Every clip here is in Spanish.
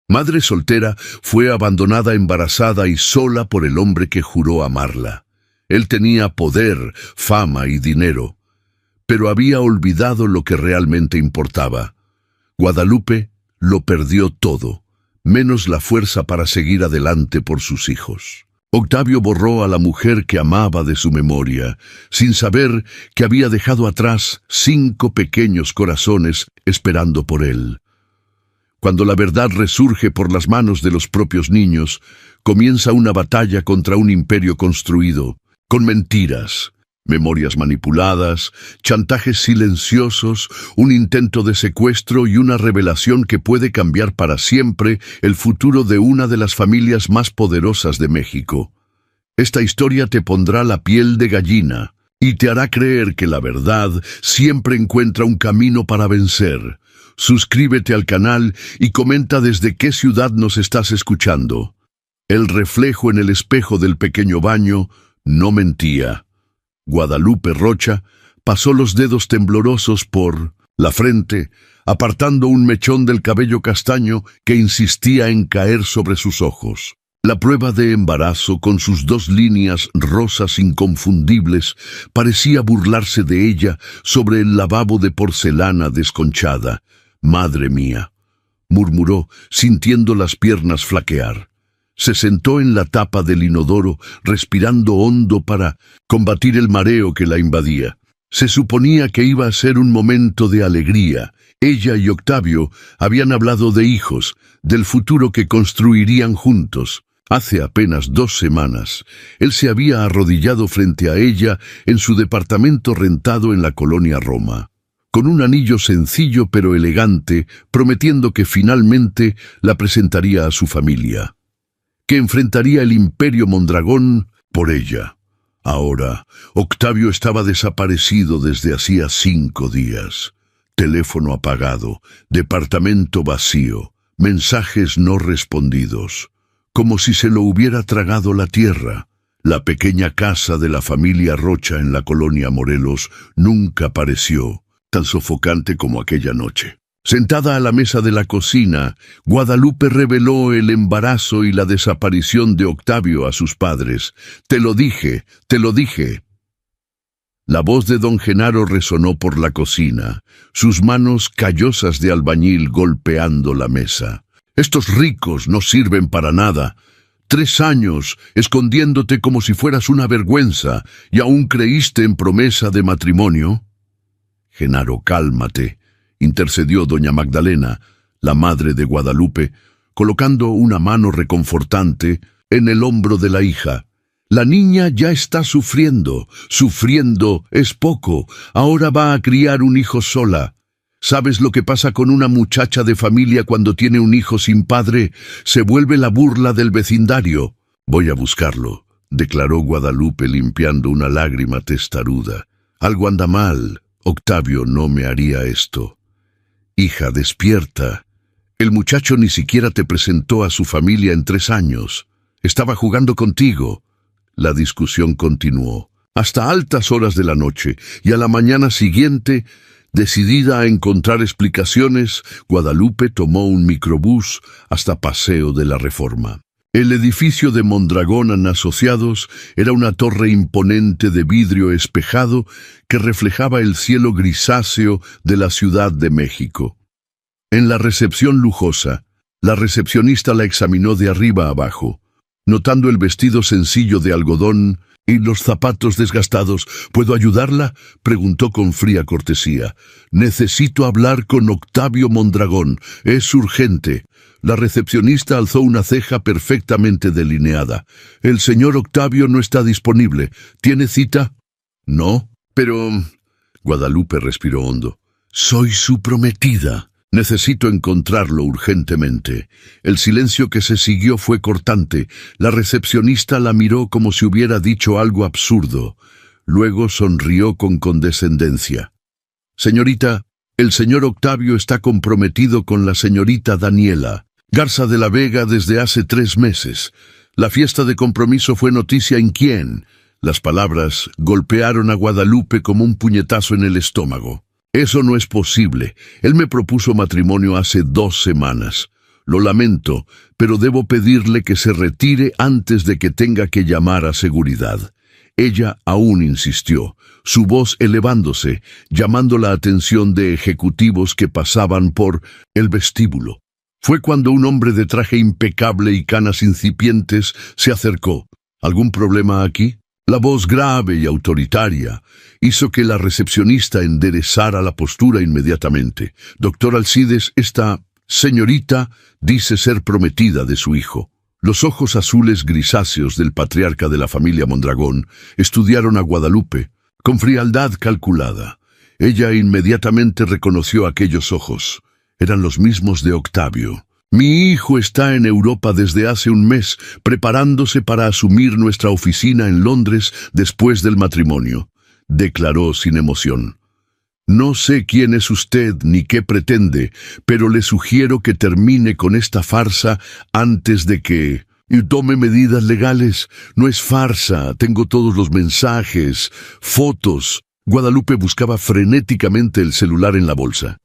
Madre soltera, fue abandonada embarazada y sola por el hombre que juró amarla. Él tenía poder, fama y dinero, pero había olvidado lo que realmente importaba. Guadalupe lo perdió todo, menos la fuerza para seguir adelante por sus hijos. Octavio borró a la mujer que amaba de su memoria, sin saber que había dejado atrás 5 pequeños corazones esperando por él. Cuando la verdad resurge por las manos de los propios niños, comienza una batalla contra un imperio construido, con mentiras, memorias manipuladas, chantajes silenciosos, un intento de secuestro y una revelación que puede cambiar para siempre el futuro de una de las familias más poderosas de México. Esta historia te pondrá la piel de gallina y te hará creer que la verdad siempre encuentra un camino para vencer. Suscríbete al canal y comenta desde qué ciudad nos estás escuchando. El reflejo en el espejo del pequeño baño no mentía. Guadalupe Rocha pasó los dedos temblorosos por la frente, apartando un mechón del cabello castaño que insistía en caer sobre sus ojos. La prueba de embarazo, con sus 2 líneas rosas inconfundibles, parecía burlarse de ella sobre el lavabo de porcelana desconchada. «Madre mía», murmuró, sintiendo las piernas flaquear. Se sentó en la tapa del inodoro, respirando hondo para combatir el mareo que la invadía. Se suponía que iba a ser un momento de alegría. Ella y Octavio habían hablado de hijos, del futuro que construirían juntos. Hace apenas 2 semanas, él se había arrodillado frente a ella en su departamento rentado en la colonia Roma, con un anillo sencillo pero elegante, prometiendo que finalmente la presentaría a su familia, que enfrentaría el Imperio Mondragón por ella. Ahora, Octavio estaba desaparecido desde hacía 5 días. Teléfono apagado, departamento vacío, mensajes no respondidos, como si se lo hubiera tragado la tierra. La pequeña casa de la familia Rocha en la colonia Morelos nunca apareció, tan sofocante como aquella noche. Sentada a la mesa de la cocina, Guadalupe reveló el embarazo y la desaparición de Octavio a sus padres. «Te lo dije, te lo dije». La voz de don Genaro resonó por la cocina, sus manos callosas de albañil golpeando la mesa. «Estos ricos no sirven para nada. 3 años escondiéndote como si fueras una vergüenza, y aún creíste en promesa de matrimonio». «Genaro, cálmate», intercedió doña Magdalena, la madre de Guadalupe, colocando una mano reconfortante en el hombro de la hija. «La niña ya está sufriendo. Sufriendo es poco. Ahora va a criar un hijo sola. ¿Sabes lo que pasa con una muchacha de familia cuando tiene un hijo sin padre? Se vuelve la burla del vecindario». «Voy a buscarlo», declaró Guadalupe limpiando una lágrima testaruda. «Algo anda mal. Octavio no me haría esto». «Hija, despierta. El muchacho ni siquiera te presentó a su familia en 3 años. Estaba jugando contigo». La discusión continuó hasta altas horas de la noche, y a la mañana siguiente, decidida a encontrar explicaciones, Guadalupe tomó un microbús hasta Paseo de la Reforma. El edificio de Mondragón Asociados era una torre imponente de vidrio espejado que reflejaba el cielo grisáceo de la Ciudad de México. En la recepción lujosa, la recepcionista la examinó de arriba a abajo, notando el vestido sencillo de algodón y los zapatos desgastados. «¿Puedo ayudarla?», preguntó con fría cortesía. «Necesito hablar con Octavio Mondragón. Es urgente». La recepcionista alzó una ceja perfectamente delineada. «El señor Octavio no está disponible. ¿Tiene cita?» «No, pero...». Guadalupe respiró hondo. «Soy su prometida. Necesito encontrarlo urgentemente». El silencio que se siguió fue cortante. La recepcionista la miró como si hubiera dicho algo absurdo. Luego sonrió con condescendencia. «Señorita, el señor Octavio está comprometido con la señorita Daniela Garza de la Vega desde hace 3 meses. La fiesta de compromiso fue noticia en quién». Las palabras golpearon a Guadalupe como un puñetazo en el estómago. «Eso no es posible. Él me propuso matrimonio hace 2 semanas. Lo lamento, pero debo pedirle que se retire antes de que tenga que llamar a seguridad. Ella aún insistió, su voz elevándose, llamando la atención de ejecutivos que pasaban por el vestíbulo. Fue cuando un hombre de traje impecable y canas incipientes se acercó. ¿Algún problema aquí? La voz grave y autoritaria hizo que la recepcionista enderezara la postura inmediatamente. Doctor Alcides, esta señorita dice ser prometida de su hijo. Los ojos azules grisáceos del patriarca de la familia Mondragón estudiaron a Guadalupe con frialdad calculada. Ella inmediatamente reconoció aquellos ojos. Eran los mismos de Octavio. Mi hijo está en Europa desde hace un mes, preparándose para asumir nuestra oficina en Londres después del matrimonio, declaró sin emoción. No sé quién es usted ni qué pretende, pero le sugiero que termine con esta farsa antes de que... Y tome medidas legales. No es farsa, tengo todos los mensajes, fotos. Guadalupe buscaba frenéticamente el celular en la bolsa.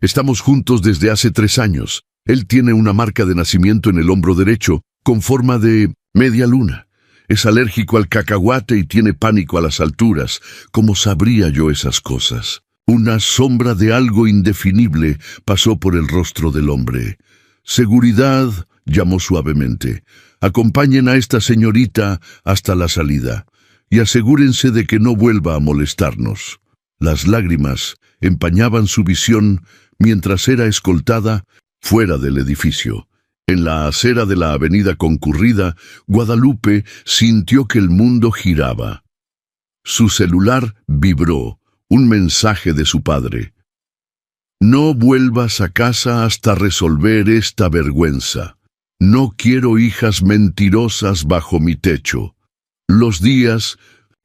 Estamos juntos desde hace 3 años. Él tiene una marca de nacimiento en el hombro derecho, con forma de media luna. Es alérgico al cacahuate y tiene pánico a las alturas. ¿Cómo sabría yo esas cosas? Una sombra de algo indefinible pasó por el rostro del hombre. Seguridad, llamó suavemente. Acompañen a esta señorita hasta la salida y asegúrense de que no vuelva a molestarnos. Las lágrimas empañaban su visión mientras era escoltada fuera del edificio. En la acera de la avenida concurrida, Guadalupe sintió que el mundo giraba. Su celular vibró, un mensaje de su padre. No vuelvas a casa hasta resolver esta vergüenza. No quiero hijas mentirosas bajo mi techo. Los días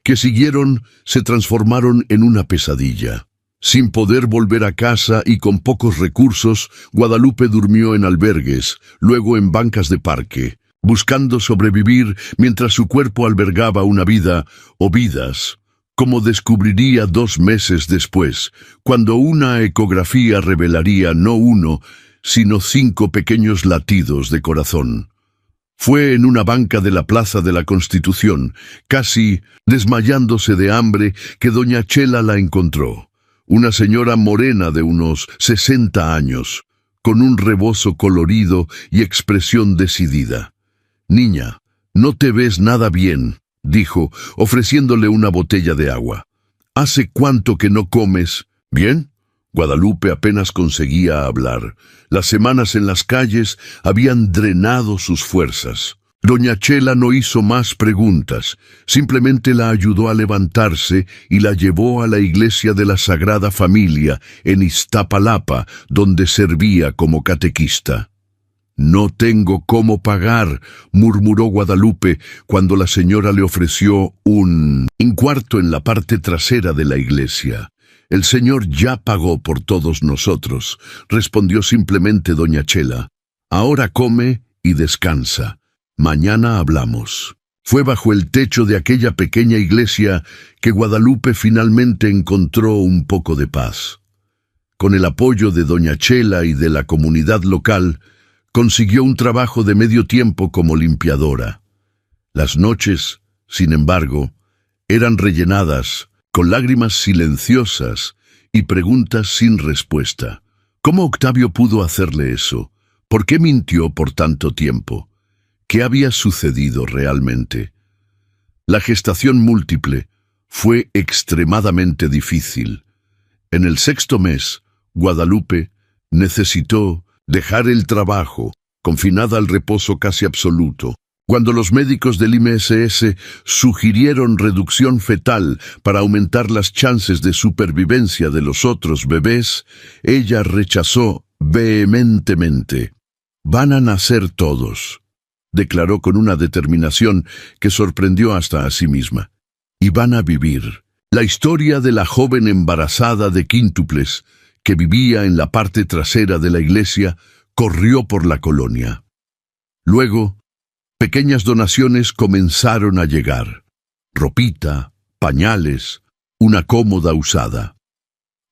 que siguieron se transformaron en una pesadilla. Sin poder volver a casa y con pocos recursos, Guadalupe durmió en albergues, luego en bancas de parque, buscando sobrevivir mientras su cuerpo albergaba una vida o vidas, como descubriría 2 meses después, cuando una ecografía revelaría no 1, sino 5 pequeños latidos de corazón. Fue en una banca de la Plaza de la Constitución, casi desmayándose de hambre, que doña Chela la encontró. Una señora morena de unos 60 años, con un rebozo colorido y expresión decidida. «Niña, no te ves nada bien», dijo, ofreciéndole una botella de agua. «¿Hace cuánto que no comes?» «¿Bien?» Guadalupe apenas conseguía hablar. Las semanas en las calles habían drenado sus fuerzas. Doña Chela no hizo más preguntas, simplemente la ayudó a levantarse y la llevó a la iglesia de la Sagrada Familia en Iztapalapa, donde servía como catequista. «No tengo cómo pagar», murmuró Guadalupe cuando la señora le ofreció un cuarto en la parte trasera de la iglesia. «El Señor ya pagó por todos nosotros», respondió simplemente doña Chela. «Ahora come y descansa. Mañana hablamos». Fue bajo el techo de aquella pequeña iglesia que Guadalupe finalmente encontró un poco de paz. Con el apoyo de doña Chela y de la comunidad local, consiguió un trabajo de medio tiempo como limpiadora. Las noches, sin embargo, eran rellenadas con lágrimas silenciosas y preguntas sin respuesta. ¿Cómo Octavio pudo hacerle eso? ¿Por qué mintió por tanto tiempo? ¿Qué había sucedido realmente? La gestación múltiple fue extremadamente difícil. En el 6º mes, Guadalupe necesitó dejar el trabajo, confinada al reposo casi absoluto. Cuando los médicos del IMSS sugirieron reducción fetal para aumentar las chances de supervivencia de los otros bebés, ella rechazó vehementemente. «Van a nacer todos», declaró con una determinación que sorprendió hasta a sí misma. «Y van a vivir». La historia de la joven embarazada de quíntuples, que vivía en la parte trasera de la iglesia, corrió por la colonia. Luego, pequeñas donaciones comenzaron a llegar. Ropita, pañales, una cómoda usada.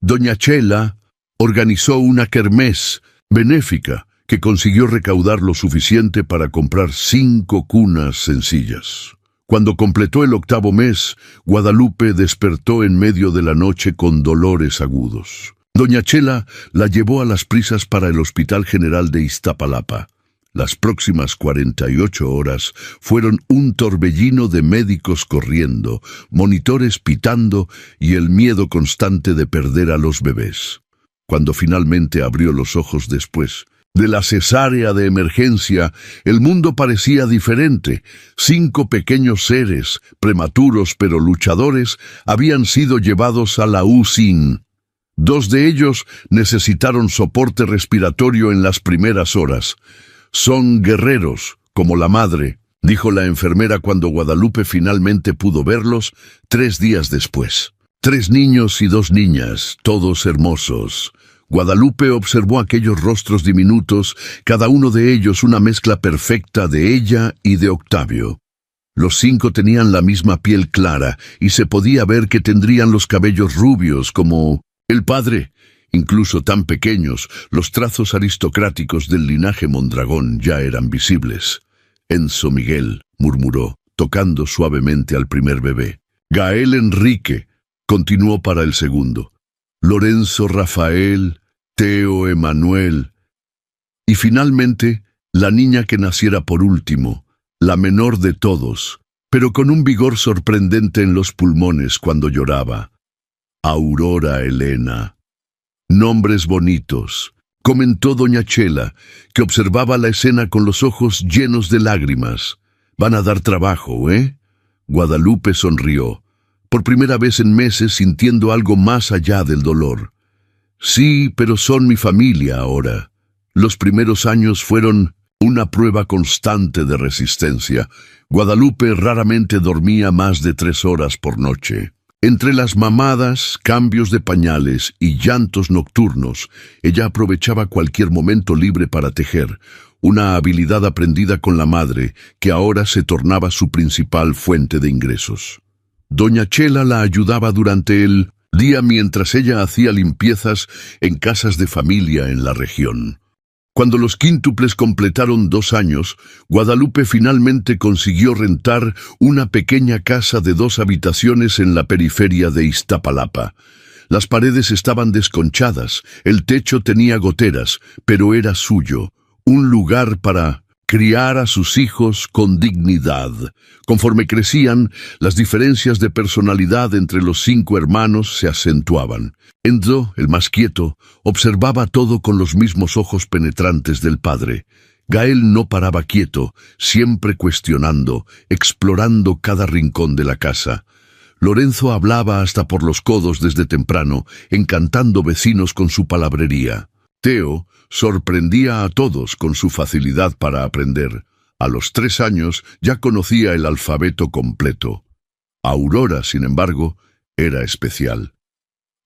Doña Chela organizó una kermés benéfica que consiguió recaudar lo suficiente para comprar 5 cunas sencillas. Cuando completó el 8º mes, Guadalupe despertó en medio de la noche con dolores agudos. Doña Chela la llevó a las prisas para el Hospital General de Iztapalapa. Las próximas 48 horas fueron un torbellino de médicos corriendo, monitores pitando y el miedo constante de perder a los bebés. Cuando finalmente abrió los ojos después de la cesárea de emergencia, el mundo parecía diferente. 5 pequeños seres, prematuros pero luchadores, habían sido llevados a la UCI. 2 de ellos necesitaron soporte respiratorio en las primeras horas. «Son guerreros, como la madre», dijo la enfermera cuando Guadalupe finalmente pudo verlos 3 días después. 3 niños y 2 niñas, todos hermosos. Guadalupe observó aquellos rostros diminutos, cada uno de ellos una mezcla perfecta de ella y de Octavio. Los 5 tenían la misma piel clara y se podía ver que tendrían los cabellos rubios como el padre. Incluso tan pequeños, los trazos aristocráticos del linaje Mondragón ya eran visibles. «Enzo Miguel», murmuró, tocando suavemente al primer bebé. «Gael Enrique», continuó para el segundo. «Lorenzo Rafael, Teo Emanuel». Y finalmente, la niña que naciera por último, la menor de todos, pero con un vigor sorprendente en los pulmones cuando lloraba. «Aurora Elena». «Nombres bonitos», comentó doña Chela, que observaba la escena con los ojos llenos de lágrimas. «Van a dar trabajo, ¿eh?» Guadalupe sonrió, por primera vez en meses sintiendo algo más allá del dolor. «Sí, pero son mi familia ahora. Los primeros años fueron una prueba constante de resistencia. Guadalupe raramente dormía más de 3 horas por noche. Entre las mamadas, cambios de pañales y llantos nocturnos, ella aprovechaba cualquier momento libre para tejer, una habilidad aprendida con la madre que ahora se tornaba su principal fuente de ingresos. Doña Chela la ayudaba durante el día mientras ella hacía limpiezas en casas de familia en la región. Cuando los quíntuples completaron 2 años, Guadalupe finalmente consiguió rentar una pequeña casa de 2 habitaciones en la periferia de Iztapalapa. Las paredes estaban desconchadas, el techo tenía goteras, pero era suyo, un lugar para criar a sus hijos con dignidad. Conforme crecían, las diferencias de personalidad entre los 5 hermanos se acentuaban. Enzo, el más quieto, observaba todo con los mismos ojos penetrantes del padre. Gael no paraba quieto, siempre cuestionando, explorando cada rincón de la casa. Lorenzo hablaba hasta por los codos desde temprano, encantando vecinos con su palabrería. Teo sorprendía a todos con su facilidad para aprender. A los 3 años ya conocía el alfabeto completo. Aurora, sin embargo, era especial.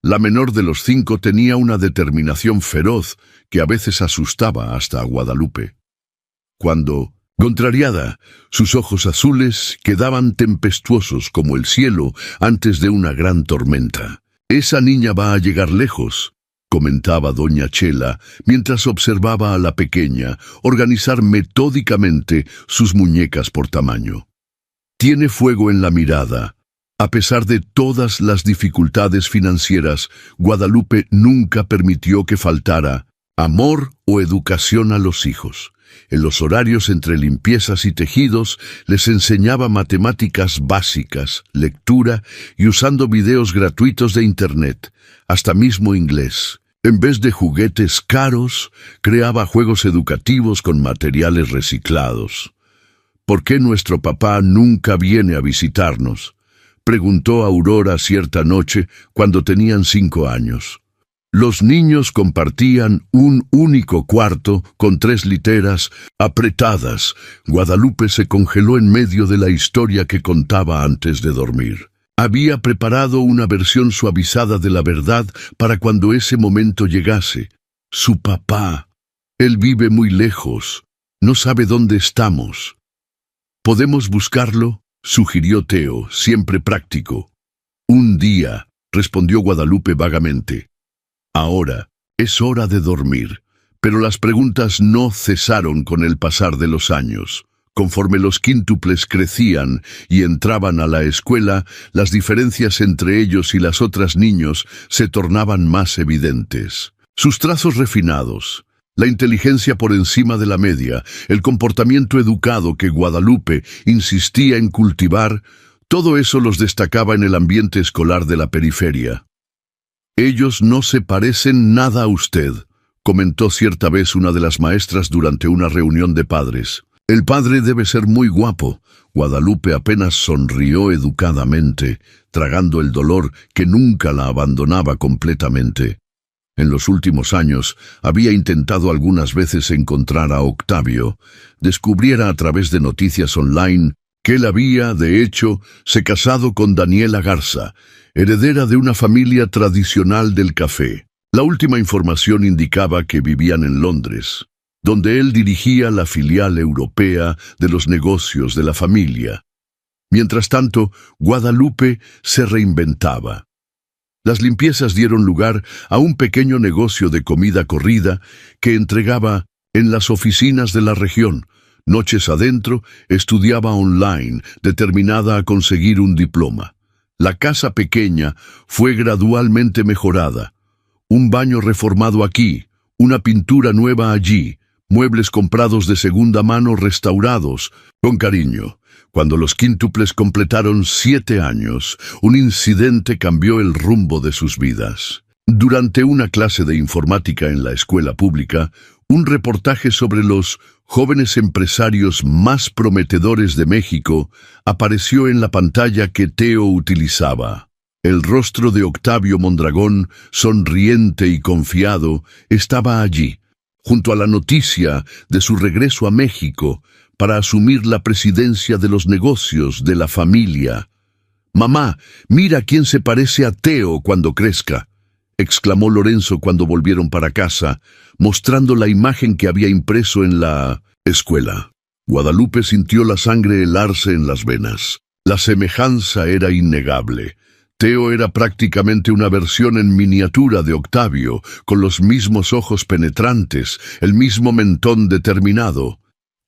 La menor de los 5 tenía una determinación feroz que a veces asustaba hasta a Guadalupe. Cuando, contrariada, sus ojos azules quedaban tempestuosos como el cielo antes de una gran tormenta. «Esa niña va a llegar lejos», comentaba doña Chela mientras observaba a la pequeña organizar metódicamente sus muñecas por tamaño. «Tiene fuego en la mirada». A pesar de todas las dificultades financieras, Guadalupe nunca permitió que faltara amor o educación a los hijos. En los horarios entre limpiezas y tejidos, les enseñaba matemáticas básicas, lectura y usando videos gratuitos de Internet, hasta mismo inglés. En vez de juguetes caros, creaba juegos educativos con materiales reciclados. «¿Por qué nuestro papá nunca viene a visitarnos?», preguntó Aurora cierta noche cuando tenían 5 años. Los niños compartían un único cuarto con 3 literas apretadas. Guadalupe se congeló en medio de la historia que contaba antes de dormir. Había preparado una versión suavizada de la verdad para cuando ese momento llegase. Su papá. Él vive muy lejos. No sabe dónde estamos. ¿Podemos buscarlo?, sugirió Teo, siempre práctico. «Un día», respondió Guadalupe vagamente. «Ahora es hora de dormir. Pero las preguntas no cesaron con el pasar de los años. Conforme los quíntuples crecían y entraban a la escuela, las diferencias entre ellos y las otras niños se tornaban más evidentes. Sus trazos refinados, la inteligencia por encima de la media, el comportamiento educado que Guadalupe insistía en cultivar, todo eso los destacaba en el ambiente escolar de la periferia. «Ellos no se parecen nada a usted», comentó cierta vez una de las maestras durante una reunión de padres. «El padre debe ser muy guapo». Guadalupe apenas sonrió educadamente, tragando el dolor que nunca la abandonaba completamente. En los últimos años había intentado algunas veces encontrar a Octavio. Descubriera a través de noticias online que él había, de hecho, se casado con Daniela Garza, heredera de una familia tradicional del café. La última información indicaba que vivían en Londres, donde él dirigía la filial europea de los negocios de la familia. Mientras tanto, Guadalupe se reinventaba. Las limpiezas dieron lugar a un pequeño negocio de comida corrida que entregaba en las oficinas de la región. Noches adentro, estudiaba online, determinada a conseguir un diploma. La casa pequeña fue gradualmente mejorada. Un baño reformado aquí, una pintura nueva allí, muebles comprados de segunda mano restaurados, con cariño. Cuando los quíntuples completaron 7 años, un incidente cambió el rumbo de sus vidas. Durante una clase de informática en la escuela pública, un reportaje sobre los jóvenes empresarios más prometedores de México apareció en la pantalla que Teo utilizaba. El rostro de Octavio Mondragón, sonriente y confiado, estaba allí, junto a la noticia de su regreso a México para asumir la presidencia de los negocios de la familia. «Mamá, mira quién se parece a Teo cuando crezca», exclamó Lorenzo cuando volvieron para casa, mostrando la imagen que había impreso en la escuela. Guadalupe sintió la sangre helarse en las venas. La semejanza era innegable. Teo era prácticamente una versión en miniatura de Octavio, con los mismos ojos penetrantes, el mismo mentón determinado.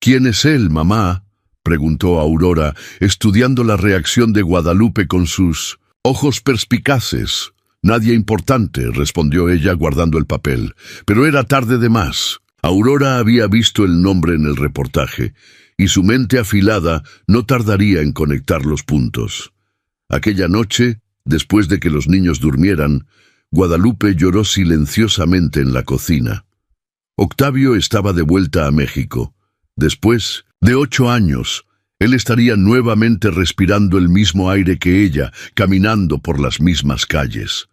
«¿Quién es él, mamá?», preguntó Aurora, estudiando la reacción de Guadalupe con sus ojos perspicaces. «Nadie importante», respondió ella guardando el papel, pero era tarde de más. Aurora había visto el nombre en el reportaje, y su mente afilada no tardaría en conectar los puntos. Aquella noche, después de que los niños durmieran, Guadalupe lloró silenciosamente en la cocina. Octavio estaba de vuelta a México. Después de 8 años, él estaría nuevamente respirando el mismo aire que ella, caminando por las mismas calles.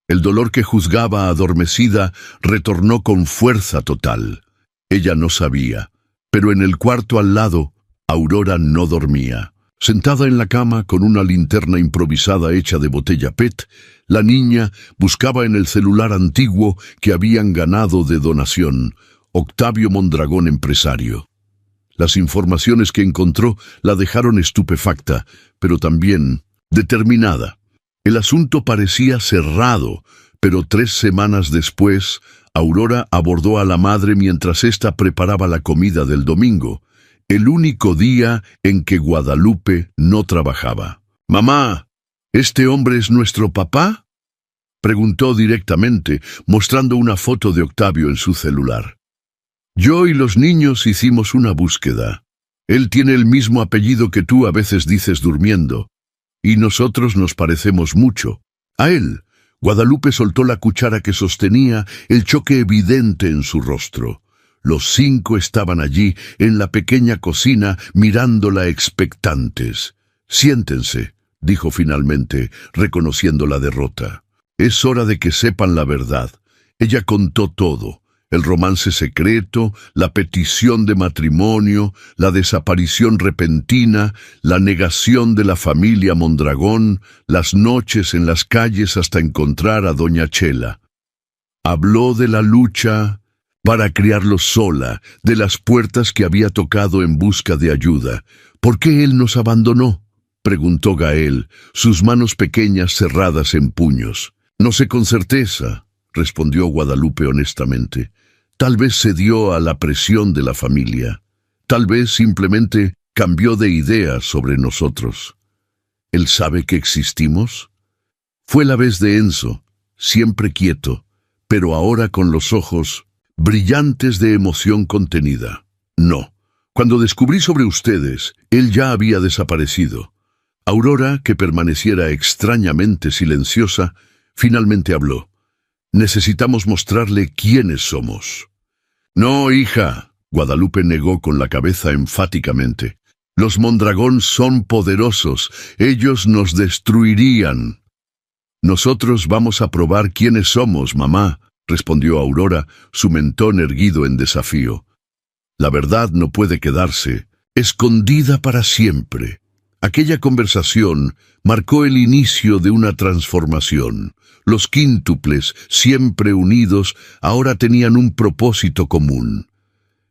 El dolor que juzgaba adormecida retornó con fuerza total. Ella no sabía, pero en el cuarto al lado, Aurora no dormía. Sentada en la cama con una linterna improvisada hecha de botella PET, la niña buscaba en el celular antiguo que habían ganado de donación, Octavio Mondragón empresario. Las informaciones que encontró la dejaron estupefacta, pero también determinada. El asunto parecía cerrado, pero 3 semanas después, Aurora abordó a la madre mientras ésta preparaba la comida del domingo, el único día en que Guadalupe no trabajaba. «Mamá, ¿este hombre es nuestro papá?», preguntó directamente, mostrando una foto de Octavio en su celular. «Yo y los niños hicimos una búsqueda. Él tiene el mismo apellido que tú a veces dices durmiendo, y nosotros nos parecemos mucho a él». Guadalupe soltó la cuchara que sostenía, el choque evidente en su rostro. Los 5 estaban allí, en la pequeña cocina, mirándola expectantes. «Siéntense», dijo finalmente, reconociendo la derrota. «Es hora de que sepan la verdad». Ella contó todo. El romance secreto, la petición de matrimonio, la desaparición repentina, la negación de la familia Mondragón, las noches en las calles hasta encontrar a doña Chela. Habló de la lucha para criarlos sola, de las puertas que había tocado en busca de ayuda. «¿Por qué él nos abandonó?», preguntó Gael, sus manos pequeñas cerradas en puños. «No sé con certeza», respondió Guadalupe honestamente. Tal vez cedió a la presión de la familia. Tal vez simplemente cambió de idea sobre nosotros. ¿Él sabe que existimos? Fue la vez de Enzo, siempre quieto, pero ahora con los ojos brillantes de emoción contenida. No. Cuando descubrí sobre ustedes, él ya había desaparecido. Aurora, que permaneciera extrañamente silenciosa, finalmente habló. Necesitamos mostrarle quiénes somos. No, hija, Guadalupe negó con la cabeza enfáticamente. Los Mondragón son poderosos, ellos nos destruirían. Nosotros vamos a probar quiénes somos, mamá, respondió Aurora, su mentón erguido en desafío. La verdad no puede quedarse escondida para siempre. Aquella conversación marcó el inicio de una transformación. Los quíntuples, siempre unidos, ahora tenían un propósito común.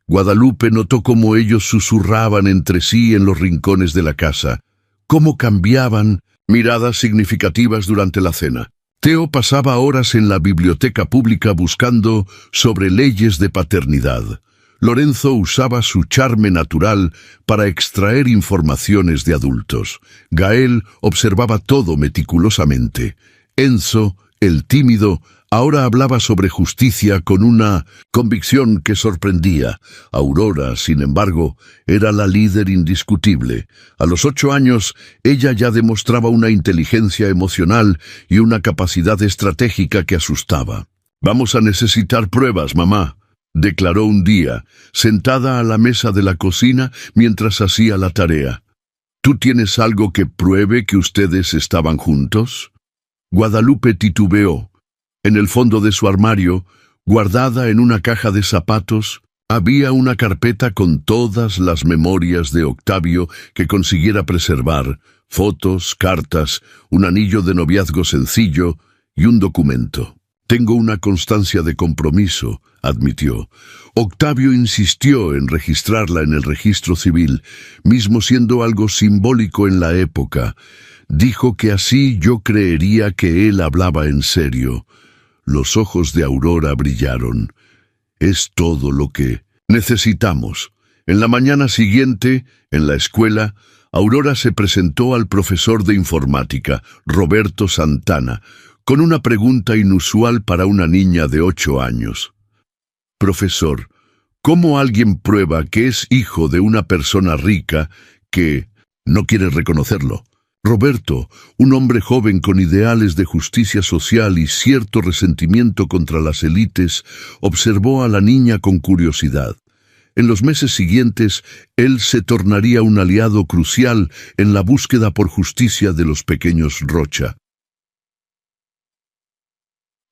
Guadalupe notó cómo ellos susurraban entre sí en los rincones de la casa, cómo cambiaban miradas significativas durante la cena. Teo pasaba horas en la biblioteca pública buscando sobre leyes de paternidad. Lorenzo usaba su charme natural para extraer informaciones de adultos. Gael observaba todo meticulosamente. Enzo, el tímido, ahora hablaba sobre justicia con una convicción que sorprendía. Aurora, sin embargo, era la líder indiscutible. A los 8 años, ella ya demostraba una inteligencia emocional y una capacidad estratégica que asustaba. «Vamos a necesitar pruebas, mamá», declaró un día, sentada a la mesa de la cocina mientras hacía la tarea. «¿Tú tienes algo que pruebe que ustedes estaban juntos?» Guadalupe titubeó. En el fondo de su armario, guardada en una caja de zapatos, había una carpeta con todas las memorias de Octavio que consiguiera preservar, fotos, cartas, un anillo de noviazgo sencillo y un documento. «Tengo una constancia de compromiso», admitió. Octavio insistió en registrarla en el registro civil, mismo siendo algo simbólico en la época. Dijo que así yo creería que él hablaba en serio. Los ojos de Aurora brillaron. «Es todo lo que necesitamos». En la mañana siguiente, en la escuela, Aurora se presentó al profesor de informática, Roberto Santana, con una pregunta inusual para una niña de 8 años. «Profesor, ¿cómo alguien prueba que es hijo de una persona rica que no quiere reconocerlo?» Roberto, un hombre joven con ideales de justicia social y cierto resentimiento contra las élites, observó a la niña con curiosidad. En los meses siguientes, él se tornaría un aliado crucial en la búsqueda por justicia de los pequeños Rocha.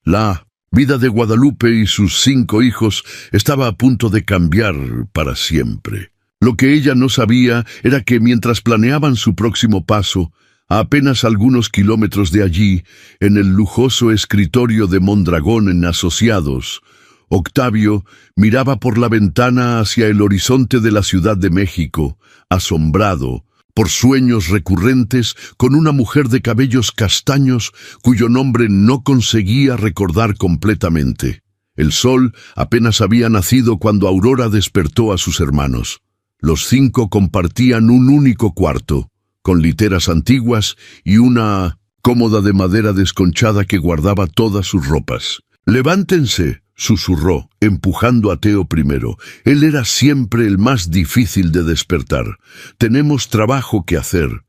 La vida de Guadalupe y sus 5 hijos estaba a punto de cambiar para siempre. Lo que ella no sabía era que mientras planeaban su próximo paso, a apenas algunos kilómetros de allí, en el lujoso escritorio de Mondragón en Asociados, Octavio miraba por la ventana hacia el horizonte de la Ciudad de México, asombrado por sueños recurrentes con una mujer de cabellos castaños cuyo nombre no conseguía recordar completamente. El sol apenas había nacido cuando Aurora despertó a sus hermanos. Los 5 compartían un único cuarto, con literas antiguas y una cómoda de madera desconchada que guardaba todas sus ropas. «Levántense», susurró, empujando a Teo primero. Él era siempre el más difícil de despertar. «Tenemos trabajo que hacer».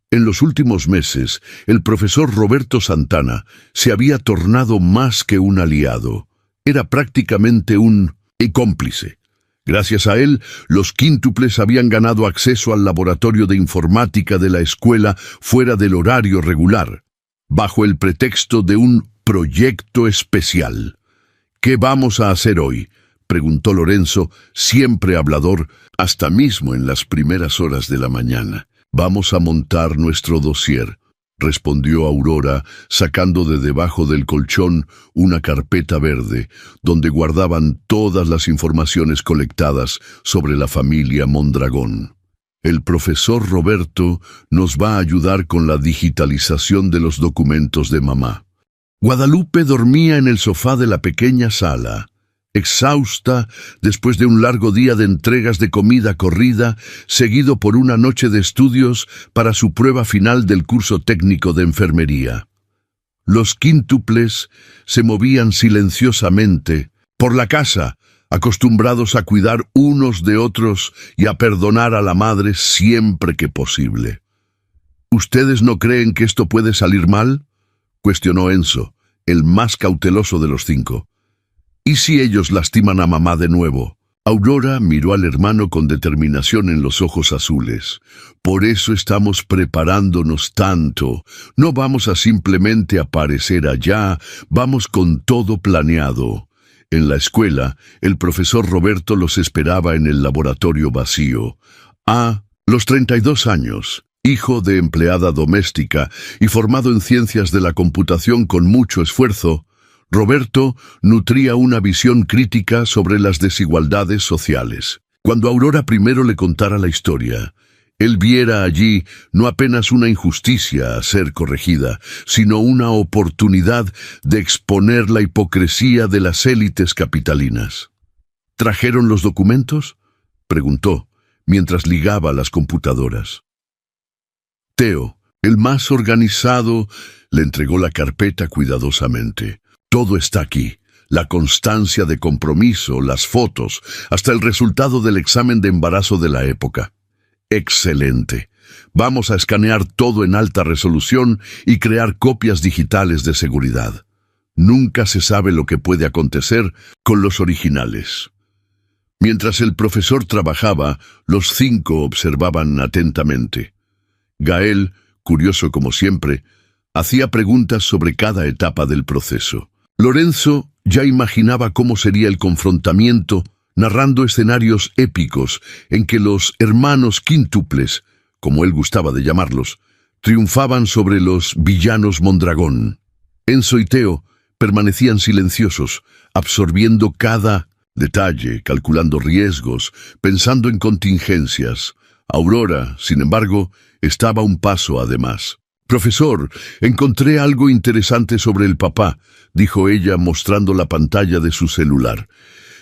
En los últimos meses, el profesor Roberto Santana se había tornado más que un aliado. Era prácticamente un cómplice. Gracias a él, los quíntuples habían ganado acceso al laboratorio de informática de la escuela fuera del horario regular, bajo el pretexto de un proyecto especial. «¿Qué vamos a hacer hoy?», preguntó Lorenzo, siempre hablador, hasta mismo en las primeras horas de la mañana. «Vamos a montar nuestro dossier», respondió Aurora, sacando de debajo del colchón una carpeta verde, donde guardaban todas las informaciones colectadas sobre la familia Mondragón. «El profesor Roberto nos va a ayudar con la digitalización de los documentos de mamá». Guadalupe dormía en el sofá de la pequeña sala. exhausta después de un largo día de entregas de comida corrida, seguido por una noche de estudios para su prueba final del curso técnico de enfermería. Los quíntuples se movían silenciosamente por la casa, acostumbrados a cuidar unos de otros y a perdonar a la madre siempre que posible. ¿Ustedes no creen que esto puede salir mal?, cuestionó Enzo, el más cauteloso de los 5. ¿Y si ellos lastiman a mamá de nuevo? Aurora miró al hermano con determinación en los ojos azules. Por eso estamos preparándonos tanto. No vamos a simplemente aparecer allá, vamos con todo planeado. En la escuela, el profesor Roberto los esperaba en el laboratorio vacío. A los 32 años, hijo de empleada doméstica y formado en ciencias de la computación con mucho esfuerzo, Roberto nutría una visión crítica sobre las desigualdades sociales. Cuando Aurora primero le contara la historia, él viera allí no apenas una injusticia a ser corregida, sino una oportunidad de exponer la hipocresía de las élites capitalinas. ¿Trajeron los documentos?, preguntó, mientras ligaba las computadoras. Teo, el más organizado, le entregó la carpeta cuidadosamente. Todo está aquí, la constancia de compromiso, las fotos, hasta el resultado del examen de embarazo de la época. Excelente. Vamos a escanear todo en alta resolución y crear copias digitales de seguridad. Nunca se sabe lo que puede acontecer con los originales. Mientras el profesor trabajaba, los 5 observaban atentamente. Gael, curioso como siempre, hacía preguntas sobre cada etapa del proceso. Lorenzo ya imaginaba cómo sería el confrontamiento, narrando escenarios épicos en que los hermanos quíntuples, como él gustaba de llamarlos, triunfaban sobre los villanos Mondragón. Enzo y Teo permanecían silenciosos, absorbiendo cada detalle, calculando riesgos, pensando en contingencias. Aurora, sin embargo, estaba un paso además. «Profesor, encontré algo interesante sobre el papá», dijo ella mostrando la pantalla de su celular.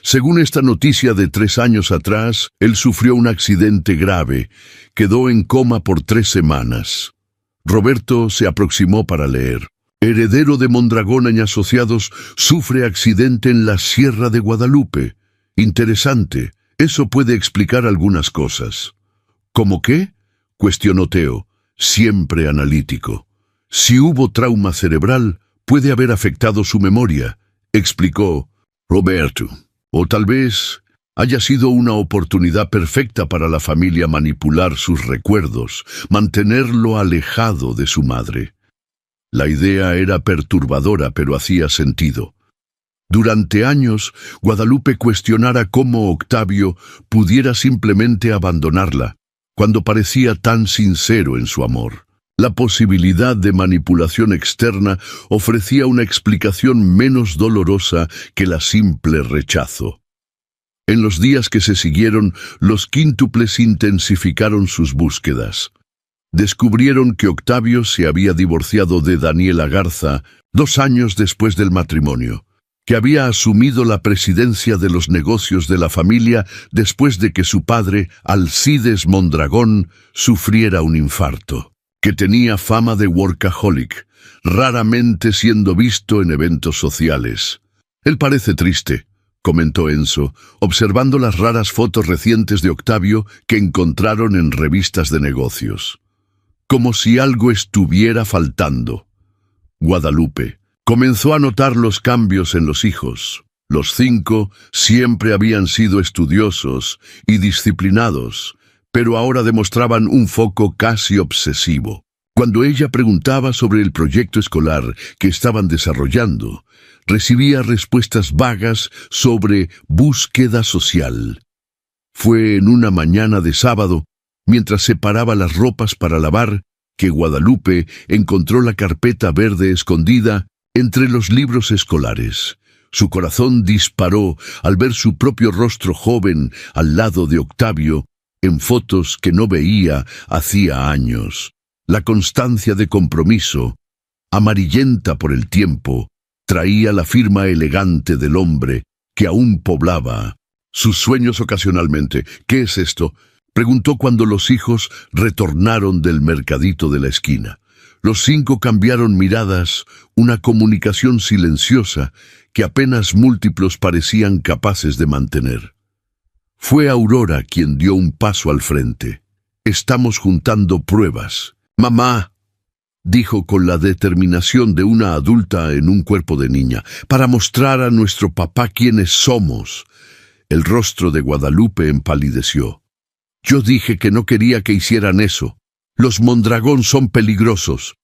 Según esta noticia de 3 años atrás, él sufrió un accidente grave. Quedó en coma por 3 semanas. Roberto se aproximó para leer. Heredero de Mondragón y Asociados sufre accidente en la Sierra de Guadalupe. Interesante. Eso puede explicar algunas cosas. ¿Cómo qué?, cuestionó Teo, siempre analítico. Si hubo trauma cerebral, puede haber afectado su memoria, explicó Roberto. O tal vez haya sido una oportunidad perfecta para la familia manipular sus recuerdos, mantenerlo alejado de su madre. La idea era perturbadora, pero hacía sentido. Durante años, Guadalupe cuestionara cómo Octavio pudiera simplemente abandonarla, cuando parecía tan sincero en su amor. La posibilidad de manipulación externa ofrecía una explicación menos dolorosa que la simple rechazo. En los días que se siguieron, los quíntuples intensificaron sus búsquedas. Descubrieron que Octavio se había divorciado de Daniela Garza 2 años después del matrimonio, que había asumido la presidencia de los negocios de la familia después de que su padre, Alcides Mondragón, sufriera un infarto, que tenía fama de workaholic, raramente siendo visto en eventos sociales. «Él parece triste», comentó Enzo, observando las raras fotos recientes de Octavio que encontraron en revistas de negocios. «Como si algo estuviera faltando». Guadalupe comenzó a notar los cambios en los hijos. Los 5 siempre habían sido estudiosos y disciplinados, pero ahora demostraban un foco casi obsesivo. Cuando ella preguntaba sobre el proyecto escolar que estaban desarrollando, recibía respuestas vagas sobre búsqueda social. Fue en una mañana de sábado, mientras separaba las ropas para lavar, que Guadalupe encontró la carpeta verde escondida entre los libros escolares. Su corazón disparó al ver su propio rostro joven al lado de Octavio en fotos que no veía hacía años. La constancia de compromiso, amarillenta por el tiempo, traía la firma elegante del hombre que aún poblaba sus sueños ocasionalmente. ¿Qué es esto?, preguntó cuando los hijos retornaron del mercadito de la esquina. Los 5 cambiaron miradas, una comunicación silenciosa que apenas múltiplos parecían capaces de mantener. Fue Aurora quien dio un paso al frente. «Estamos juntando pruebas. Mamá», dijo con la determinación de una adulta en un cuerpo de niña, «para mostrar a nuestro papá quiénes somos». El rostro de Guadalupe empalideció. «Yo dije que no quería que hicieran eso. Los Mondragón son peligrosos».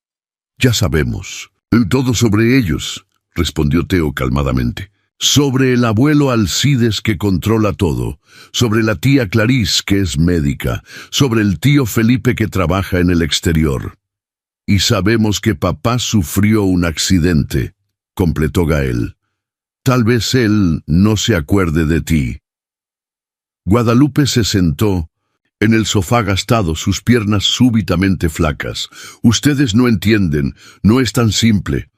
«Ya sabemos. Todo sobre ellos», respondió Teo calmadamente. «Sobre el abuelo Alcides que controla todo, sobre la tía Clarice que es médica, sobre el tío Felipe que trabaja en el exterior. Y sabemos que papá sufrió un accidente», completó Gael. «Tal vez él no se acuerde de ti». Guadalupe se sentó en el sofá gastado, sus piernas súbitamente flacas. «Ustedes no entienden, no es tan simple».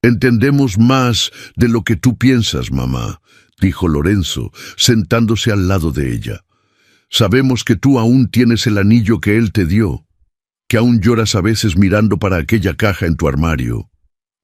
«Entendemos más de lo que tú piensas, mamá», dijo Lorenzo, sentándose al lado de ella. «Sabemos que tú aún tienes el anillo que él te dio, que aún lloras a veces mirando para aquella caja en tu armario.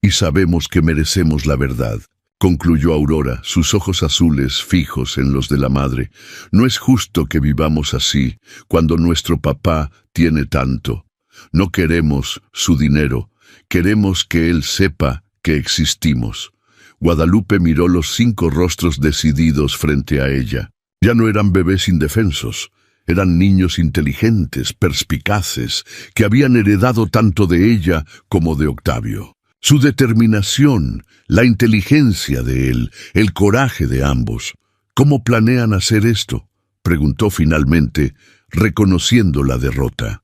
Y sabemos que merecemos la verdad», concluyó Aurora, sus ojos azules fijos en los de la madre. «No es justo que vivamos así, cuando nuestro papá tiene tanto. No queremos su dinero, queremos que él sepa que existimos». Guadalupe miró los 5 rostros decididos frente a ella. Ya no eran bebés indefensos, eran niños inteligentes, perspicaces, que habían heredado tanto de ella como de Octavio. Su determinación, la inteligencia de él, el coraje de ambos. «¿Cómo planean hacer esto?», preguntó finalmente, reconociendo la derrota.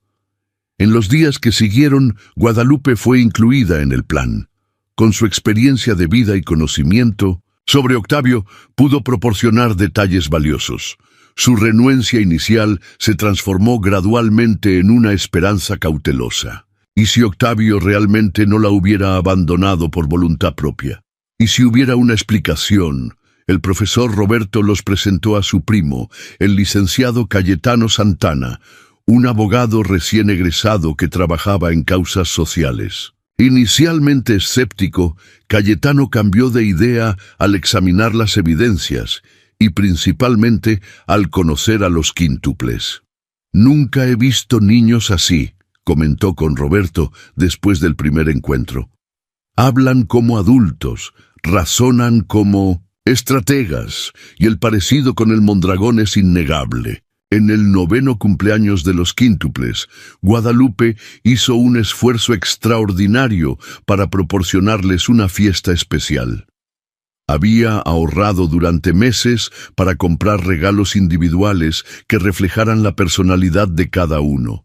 En los días que siguieron, Guadalupe fue incluida en el plan. Con su experiencia de vida y conocimiento sobre Octavio, pudo proporcionar detalles valiosos. Su renuencia inicial se transformó gradualmente en una esperanza cautelosa. ¿Y si Octavio realmente no la hubiera abandonado por voluntad propia? ¿Y si hubiera una explicación? El profesor Roberto los presentó a su primo, el licenciado Cayetano Santana, un abogado recién egresado que trabajaba en causas sociales. Inicialmente escéptico, Cayetano cambió de idea al examinar las evidencias y principalmente al conocer a los quíntuples. «Nunca he visto niños así», comentó con Roberto después del primer encuentro. «Hablan como adultos, razonan como estrategas, y el parecido con el Mondragón es innegable». En el 9º cumpleaños de los quíntuples, Guadalupe hizo un esfuerzo extraordinario para proporcionarles una fiesta especial. Había ahorrado durante meses para comprar regalos individuales que reflejaran la personalidad de cada uno.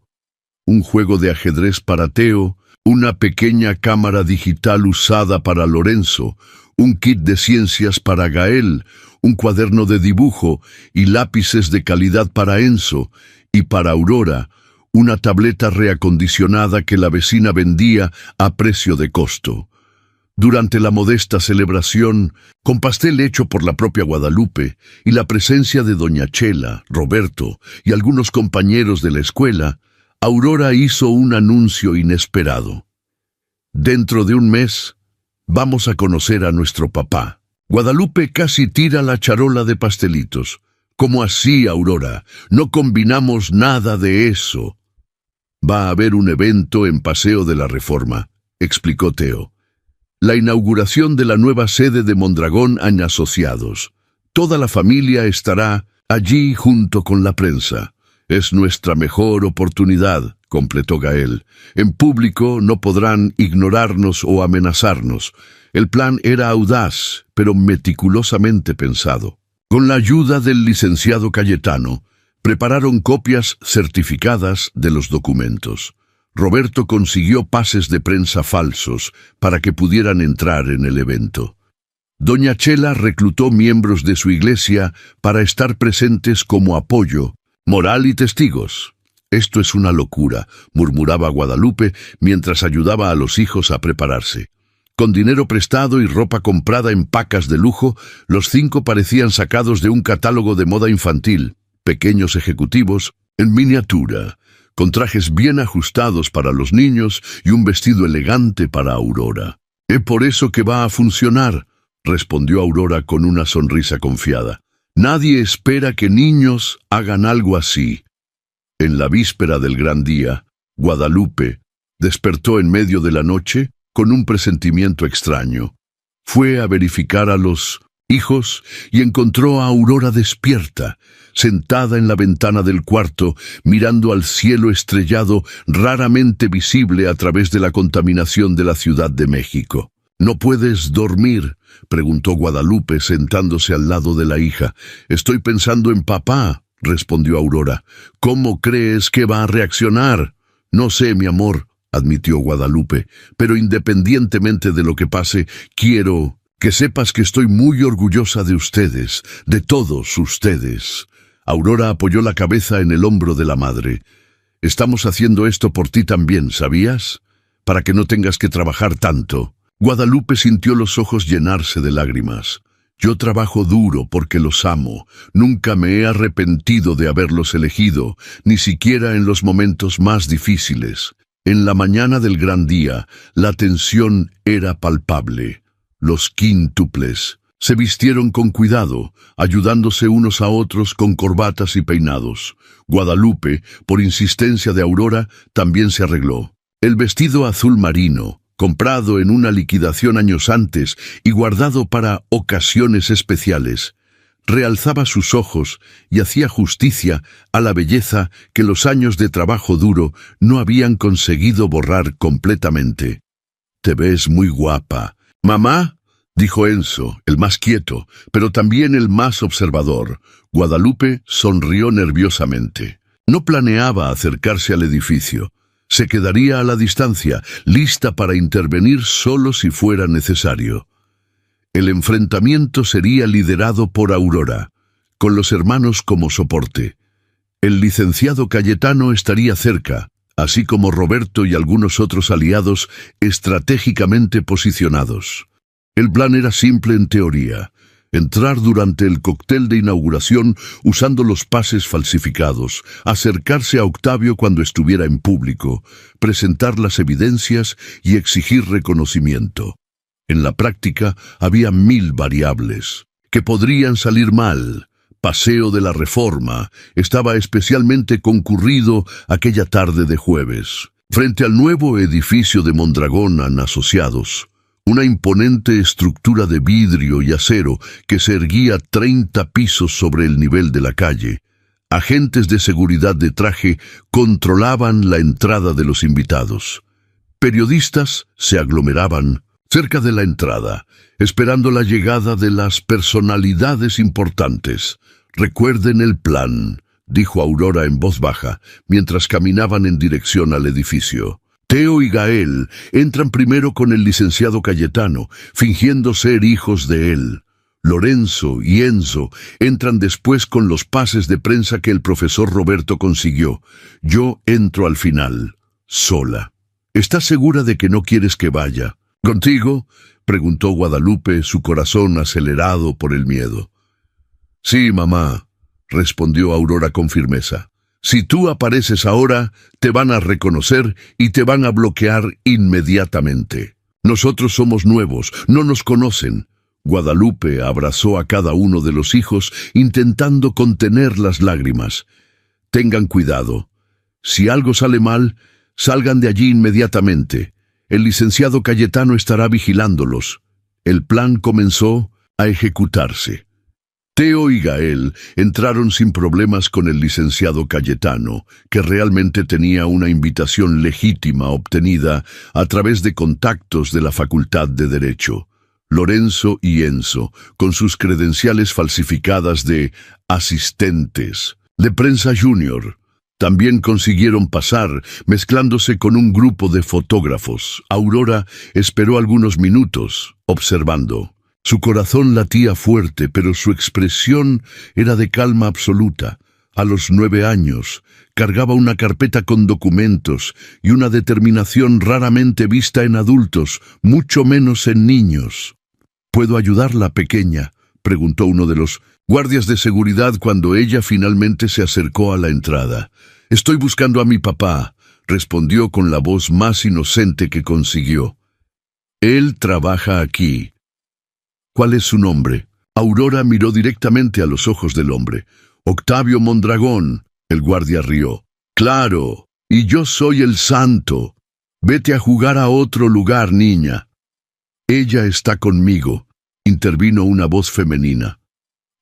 Un juego de ajedrez para Teo, una pequeña cámara digital usada para Lorenzo, un kit de ciencias para Gael, un cuaderno de dibujo y lápices de calidad para Enzo, y para Aurora, una tableta reacondicionada que la vecina vendía a precio de costo. Durante la modesta celebración, con pastel hecho por la propia Guadalupe y la presencia de doña Chela, Roberto y algunos compañeros de la escuela, Aurora hizo un anuncio inesperado. «Dentro de un mes, vamos a conocer a nuestro papá». Guadalupe casi tira la charola de pastelitos. «¿Cómo así, Aurora? No combinamos nada de eso». «Va a haber un evento en Paseo de la Reforma», explicó Teo. «La inauguración de la nueva sede de Mondragón & Asociados. Toda la familia estará allí junto con la prensa. Es nuestra mejor oportunidad», completó Gael. «En público no podrán ignorarnos o amenazarnos». El plan era audaz, pero meticulosamente pensado. Con la ayuda del licenciado Cayetano, prepararon copias certificadas de los documentos. Roberto consiguió pases de prensa falsos para que pudieran entrar en el evento. Doña Chela reclutó miembros de su iglesia para estar presentes como apoyo, moral y testigos. «Esto es una locura», murmuraba Guadalupe mientras ayudaba a los hijos a prepararse. Con dinero prestado y ropa comprada en pacas de lujo, los 5 parecían sacados de un catálogo de moda infantil, pequeños ejecutivos en miniatura, con trajes bien ajustados para los niños y un vestido elegante para Aurora. «Es por eso que va a funcionar», respondió Aurora con una sonrisa confiada. «Nadie espera que niños hagan algo así». En la víspera del gran día, Guadalupe despertó en medio de la noche con un presentimiento extraño. Fue a verificar a los hijos y encontró a Aurora despierta, sentada en la ventana del cuarto, mirando al cielo estrellado raramente visible a través de la contaminación de la Ciudad de México. «¿No puedes dormir?», preguntó Guadalupe sentándose al lado de la hija. «Estoy pensando en papá», respondió Aurora. «¿Cómo crees que va a reaccionar?» «No sé, mi amor», admitió Guadalupe, «pero independientemente de lo que pase, quiero que sepas que estoy muy orgullosa de ustedes, de todos ustedes». Aurora apoyó la cabeza en el hombro de la madre. «Estamos haciendo esto por ti también, ¿sabías? Para que no tengas que trabajar tanto». Guadalupe sintió los ojos llenarse de lágrimas. «Yo trabajo duro porque los amo. Nunca me he arrepentido de haberlos elegido, ni siquiera en los momentos más difíciles». En la mañana del gran día, la tensión era palpable. Los quíntuples se vistieron con cuidado, ayudándose unos a otros con corbatas y peinados. Guadalupe, por insistencia de Aurora, también se arregló. El vestido azul marino, comprado en una liquidación años antes y guardado para ocasiones especiales, realzaba sus ojos y hacía justicia a la belleza que los años de trabajo duro no habían conseguido borrar completamente. «Te ves muy guapa». «Mamá», dijo Enzo, el más quieto, pero también el más observador. Guadalupe sonrió nerviosamente. No planeaba acercarse al edificio. Se quedaría a la distancia, lista para intervenir solo si fuera necesario. El enfrentamiento sería liderado por Aurora, con los hermanos como soporte. El licenciado Cayetano estaría cerca, así como Roberto y algunos otros aliados estratégicamente posicionados. El plan era simple en teoría: entrar durante el cóctel de inauguración usando los pases falsificados, acercarse a Octavio cuando estuviera en público, presentar las evidencias y exigir reconocimiento. En la práctica había 1000 variables que podrían salir mal. Paseo de la Reforma estaba especialmente concurrido aquella tarde de jueves. Frente al nuevo edificio de Mondragón and Asociados, una imponente estructura de vidrio y acero que se erguía 30 pisos sobre el nivel de la calle, agentes de seguridad de traje controlaban la entrada de los invitados. Periodistas se aglomeraban cerca de la entrada, esperando la llegada de las personalidades importantes. «Recuerden el plan», dijo Aurora en voz baja, mientras caminaban en dirección al edificio. Teo y Gael entran primero con el licenciado Cayetano, fingiendo ser hijos de él. Lorenzo y Enzo entran después con los pases de prensa que el profesor Roberto consiguió. Yo entro al final, sola. «¿Estás segura de que no quieres que vaya?» «¿Contigo?», preguntó Guadalupe, su corazón acelerado por el miedo. «Sí, mamá», respondió Aurora con firmeza. «Si tú apareces ahora, te van a reconocer y te van a bloquear inmediatamente. Nosotros somos nuevos, no nos conocen». Guadalupe abrazó a cada uno de los hijos, intentando contener las lágrimas. «Tengan cuidado. Si algo sale mal, salgan de allí inmediatamente. El licenciado Cayetano estará vigilándolos». El plan comenzó a ejecutarse. Teo y Gael entraron sin problemas con el licenciado Cayetano, que realmente tenía una invitación legítima obtenida a través de contactos de la Facultad de Derecho. Lorenzo y Enzo, con sus credenciales falsificadas de asistentes de prensa junior, también consiguieron pasar, mezclándose con un grupo de fotógrafos. Aurora esperó algunos minutos, observando. Su corazón latía fuerte, pero su expresión era de calma absoluta. A los 9 años, cargaba una carpeta con documentos y una determinación raramente vista en adultos, mucho menos en niños. ¿Puedo ayudarla, pequeña?, preguntó uno de los guardias de seguridad cuando ella finalmente se acercó a la entrada. «Estoy buscando a mi papá», respondió con la voz más inocente que consiguió. «Él trabaja aquí». «¿Cuál es su nombre?». Aurora miró directamente a los ojos del hombre. «Octavio Mondragón», el guardia rió. «Claro, y yo soy el santo. Vete a jugar a otro lugar, niña». «Ella está conmigo», intervino una voz femenina.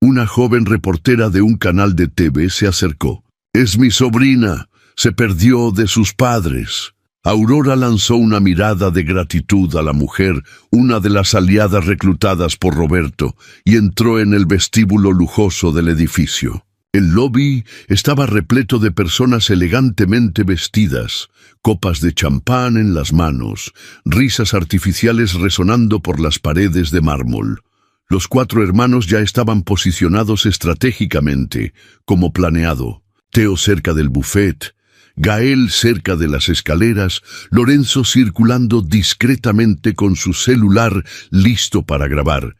Una joven reportera de un canal de TV se acercó. «Es mi sobrina. Se perdió de sus padres». Aurora lanzó una mirada de gratitud a la mujer, una de las aliadas reclutadas por Roberto, y entró en el vestíbulo lujoso del edificio. El lobby estaba repleto de personas elegantemente vestidas, copas de champán en las manos, risas artificiales resonando por las paredes de mármol. Los 4 hermanos ya estaban posicionados estratégicamente, como planeado. Teo cerca del buffet, Gael cerca de las escaleras, Lorenzo circulando discretamente con su celular listo para grabar,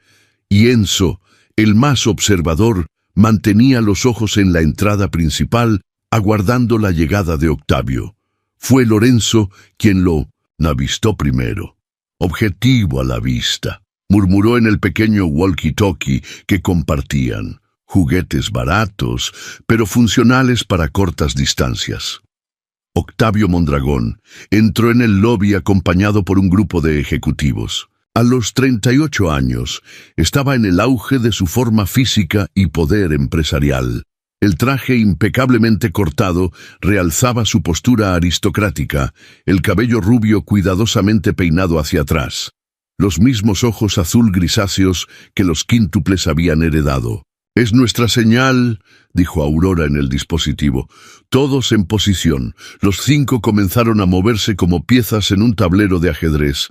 y Enzo, el más observador, mantenía los ojos en la entrada principal, aguardando la llegada de Octavio. Fue Lorenzo quien lo avistó primero. «Objetivo a la vista», murmuró en el pequeño walkie-talkie que compartían. «Juguetes baratos, pero funcionales para cortas distancias». Octavio Mondragón entró en el lobby acompañado por un grupo de ejecutivos. A los 38 años, estaba en el auge de su forma física y poder empresarial. El traje impecablemente cortado realzaba su postura aristocrática, el cabello rubio cuidadosamente peinado hacia atrás, los mismos ojos azul grisáceos que los quíntuples habían heredado. «Es nuestra señal», dijo Aurora en el dispositivo. Todos en posición, los 5 comenzaron a moverse como piezas en un tablero de ajedrez,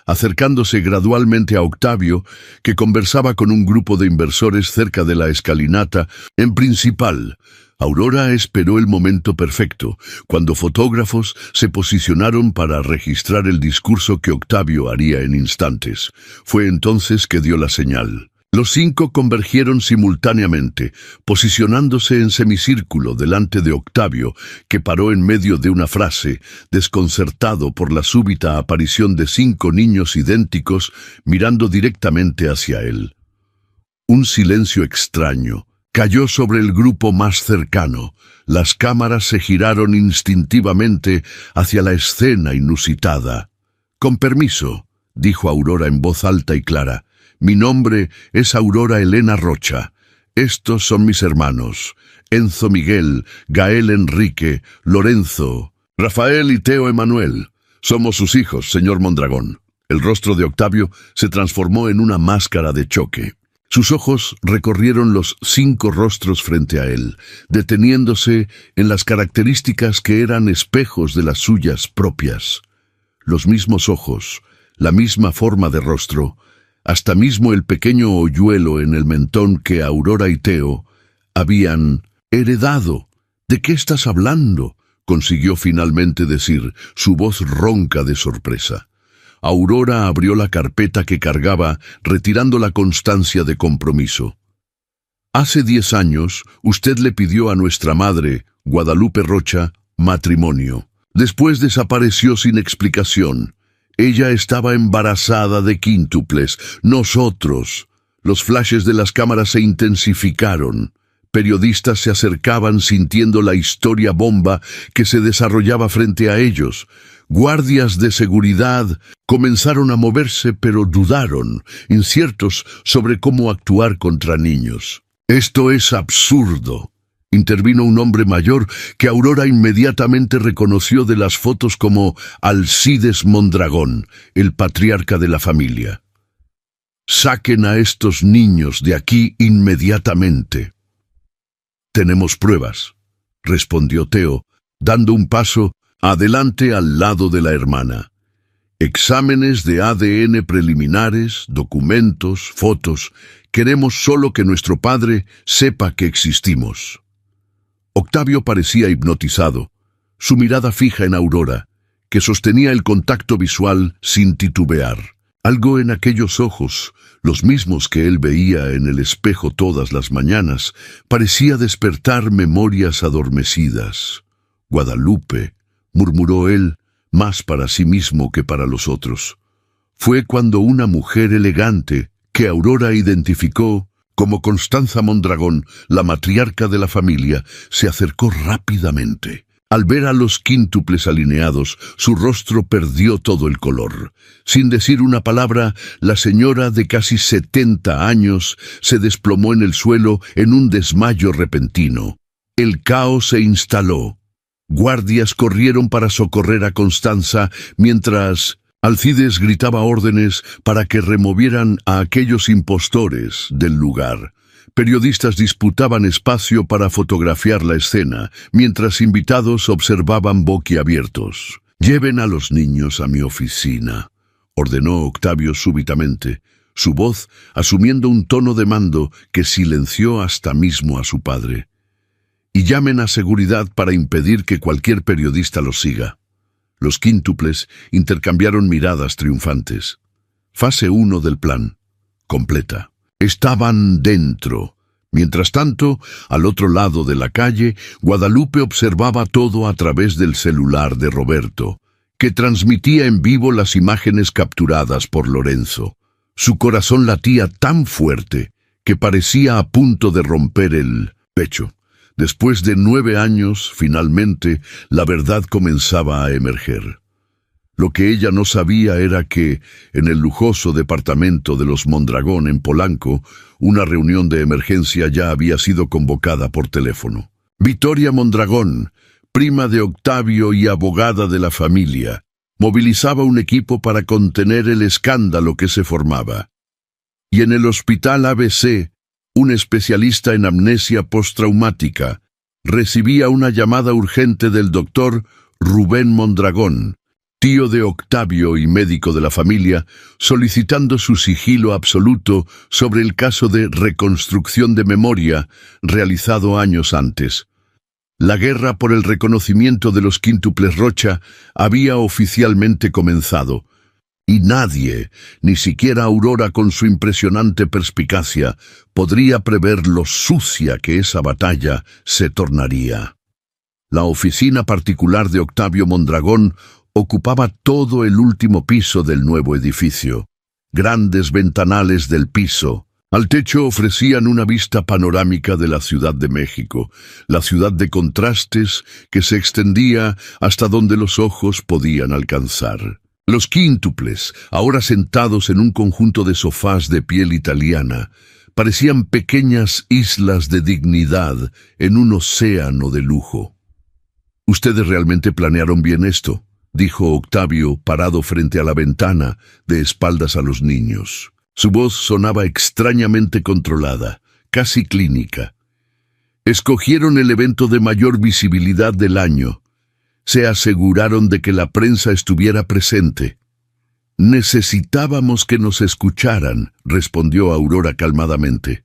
acercándose gradualmente a Octavio, que conversaba con un grupo de inversores cerca de la escalinata. En principal, Aurora esperó el momento perfecto, cuando fotógrafos se posicionaron para registrar el discurso que Octavio haría en instantes. Fue entonces que dio la señal. Los 5 convergieron simultáneamente, posicionándose en semicírculo delante de Octavio, que paró en medio de una frase, desconcertado por la súbita aparición de 5 niños idénticos mirando directamente hacia él. Un silencio extraño cayó sobre el grupo más cercano. Las cámaras se giraron instintivamente hacia la escena inusitada. «Con permiso», dijo Aurora en voz alta y clara. «Mi nombre es Aurora Elena Rocha. Estos son mis hermanos, Enzo Miguel, Gael Enrique, Lorenzo, Rafael y Teo Emanuel. Somos sus hijos, señor Mondragón». El rostro de Octavio se transformó en una máscara de choque. Sus ojos recorrieron los 5 rostros frente a él, deteniéndose en las características que eran espejos de las suyas propias. Los mismos ojos, la misma forma de rostro, hasta mismo el pequeño hoyuelo en el mentón que Aurora y Teo habían heredado. «¿De qué estás hablando?», consiguió finalmente decir, su voz ronca de sorpresa. Aurora abrió la carpeta que cargaba, retirando la constancia de compromiso. «Hace 10 años, usted le pidió a nuestra madre, Guadalupe Rocha, matrimonio. Después desapareció sin explicación. Ella estaba embarazada de quíntuples. Nosotros». Los flashes de las cámaras se intensificaron. Periodistas se acercaban sintiendo la historia bomba que se desarrollaba frente a ellos. Guardias de seguridad comenzaron a moverse, pero dudaron, inciertos sobre cómo actuar contra niños. «Esto es absurdo», intervino un hombre mayor que Aurora inmediatamente reconoció de las fotos como Alcides Mondragón, el patriarca de la familia. «Saquen a estos niños de aquí inmediatamente». «Tenemos pruebas», respondió Teo, dando un paso adelante al lado de la hermana. «Exámenes de ADN preliminares, documentos, fotos. Queremos solo que nuestro padre sepa que existimos». Octavio parecía hipnotizado, su mirada fija en Aurora, que sostenía el contacto visual sin titubear. Algo en aquellos ojos, los mismos que él veía en el espejo todas las mañanas, parecía despertar memorias adormecidas. «Guadalupe», murmuró él, más para sí mismo que para los otros. Fue cuando una mujer elegante, que Aurora identificó como Constanza Mondragón, la matriarca de la familia, se acercó rápidamente. Al ver a los quíntuples alineados, su rostro perdió todo el color. Sin decir una palabra, la señora de casi 70 años se desplomó en el suelo en un desmayo repentino. El caos se instaló. Guardias corrieron para socorrer a Constanza, mientras Alcides gritaba órdenes para que removieran a aquellos impostores del lugar. Periodistas disputaban espacio para fotografiar la escena, mientras invitados observaban boquiabiertos. «Lleven a los niños a mi oficina», ordenó Octavio súbitamente, su voz asumiendo un tono de mando que silenció hasta mismo a su padre. «Y llamen a seguridad para impedir que cualquier periodista los siga». Los quíntuples intercambiaron miradas triunfantes. Fase 1 del plan. Completa. Estaban dentro. Mientras tanto, al otro lado de la calle, Guadalupe observaba todo a través del celular de Roberto, que transmitía en vivo las imágenes capturadas por Lorenzo. Su corazón latía tan fuerte que parecía a punto de romper el pecho. Después de 9 años, finalmente, la verdad comenzaba a emerger. Lo que ella no sabía era que, en el lujoso departamento de los Mondragón en Polanco, una reunión de emergencia ya había sido convocada por teléfono. Vittoria Mondragón, prima de Octavio y abogada de la familia, movilizaba un equipo para contener el escándalo que se formaba. Y en el hospital ABC, un especialista en amnesia postraumática recibía una llamada urgente del doctor Rubén Mondragón, tío de Octavio y médico de la familia, solicitando su sigilo absoluto sobre el caso de reconstrucción de memoria realizado años antes. La guerra por el reconocimiento de los quíntuples Rocha había oficialmente comenzado, y nadie, ni siquiera Aurora con su impresionante perspicacia, podría prever lo sucia que esa batalla se tornaría. La oficina particular de Octavio Mondragón ocupaba todo el último piso del nuevo edificio. Grandes ventanales del piso al techo ofrecían una vista panorámica de la Ciudad de México, la ciudad de contrastes que se extendía hasta donde los ojos podían alcanzar. Los quíntuples, ahora sentados en un conjunto de sofás de piel italiana, parecían pequeñas islas de dignidad en un océano de lujo. «¿Ustedes realmente planearon bien esto?», dijo Octavio, parado frente a la ventana, de espaldas a los niños. Su voz sonaba extrañamente controlada, casi clínica. «Escogieron el evento de mayor visibilidad del año. Se aseguraron de que la prensa estuviera presente». «Necesitábamos que nos escucharan», respondió Aurora calmadamente.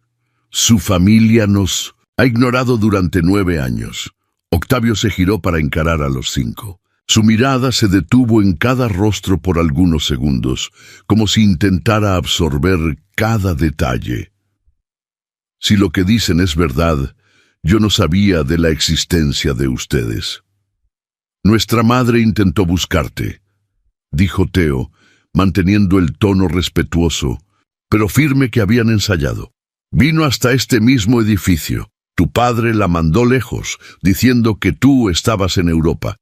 «Su familia nos ha ignorado durante 9 años». Octavio se giró para encarar a los 5. Su mirada se detuvo en cada rostro por algunos segundos, como si intentara absorber cada detalle. «Si lo que dicen es verdad, yo no sabía de la existencia de ustedes». «Nuestra madre intentó buscarte», dijo Teo, manteniendo el tono respetuoso, pero firme que habían ensayado. «Vino hasta este mismo edificio. Tu padre la mandó lejos, diciendo que tú estabas en Europa».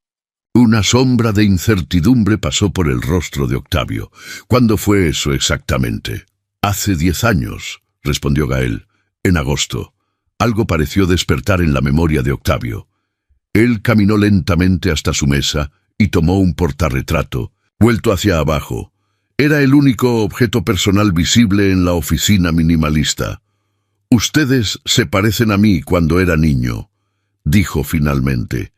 Una sombra de incertidumbre pasó por el rostro de Octavio. «¿Cuándo fue eso exactamente?» «Hace 10 años», respondió Gael. «En agosto». Algo pareció despertar en la memoria de Octavio. Él caminó lentamente hasta su mesa y tomó un portarretrato, vuelto hacia abajo. Era el único objeto personal visible en la oficina minimalista. «Ustedes se parecen a mí cuando era niño», dijo finalmente.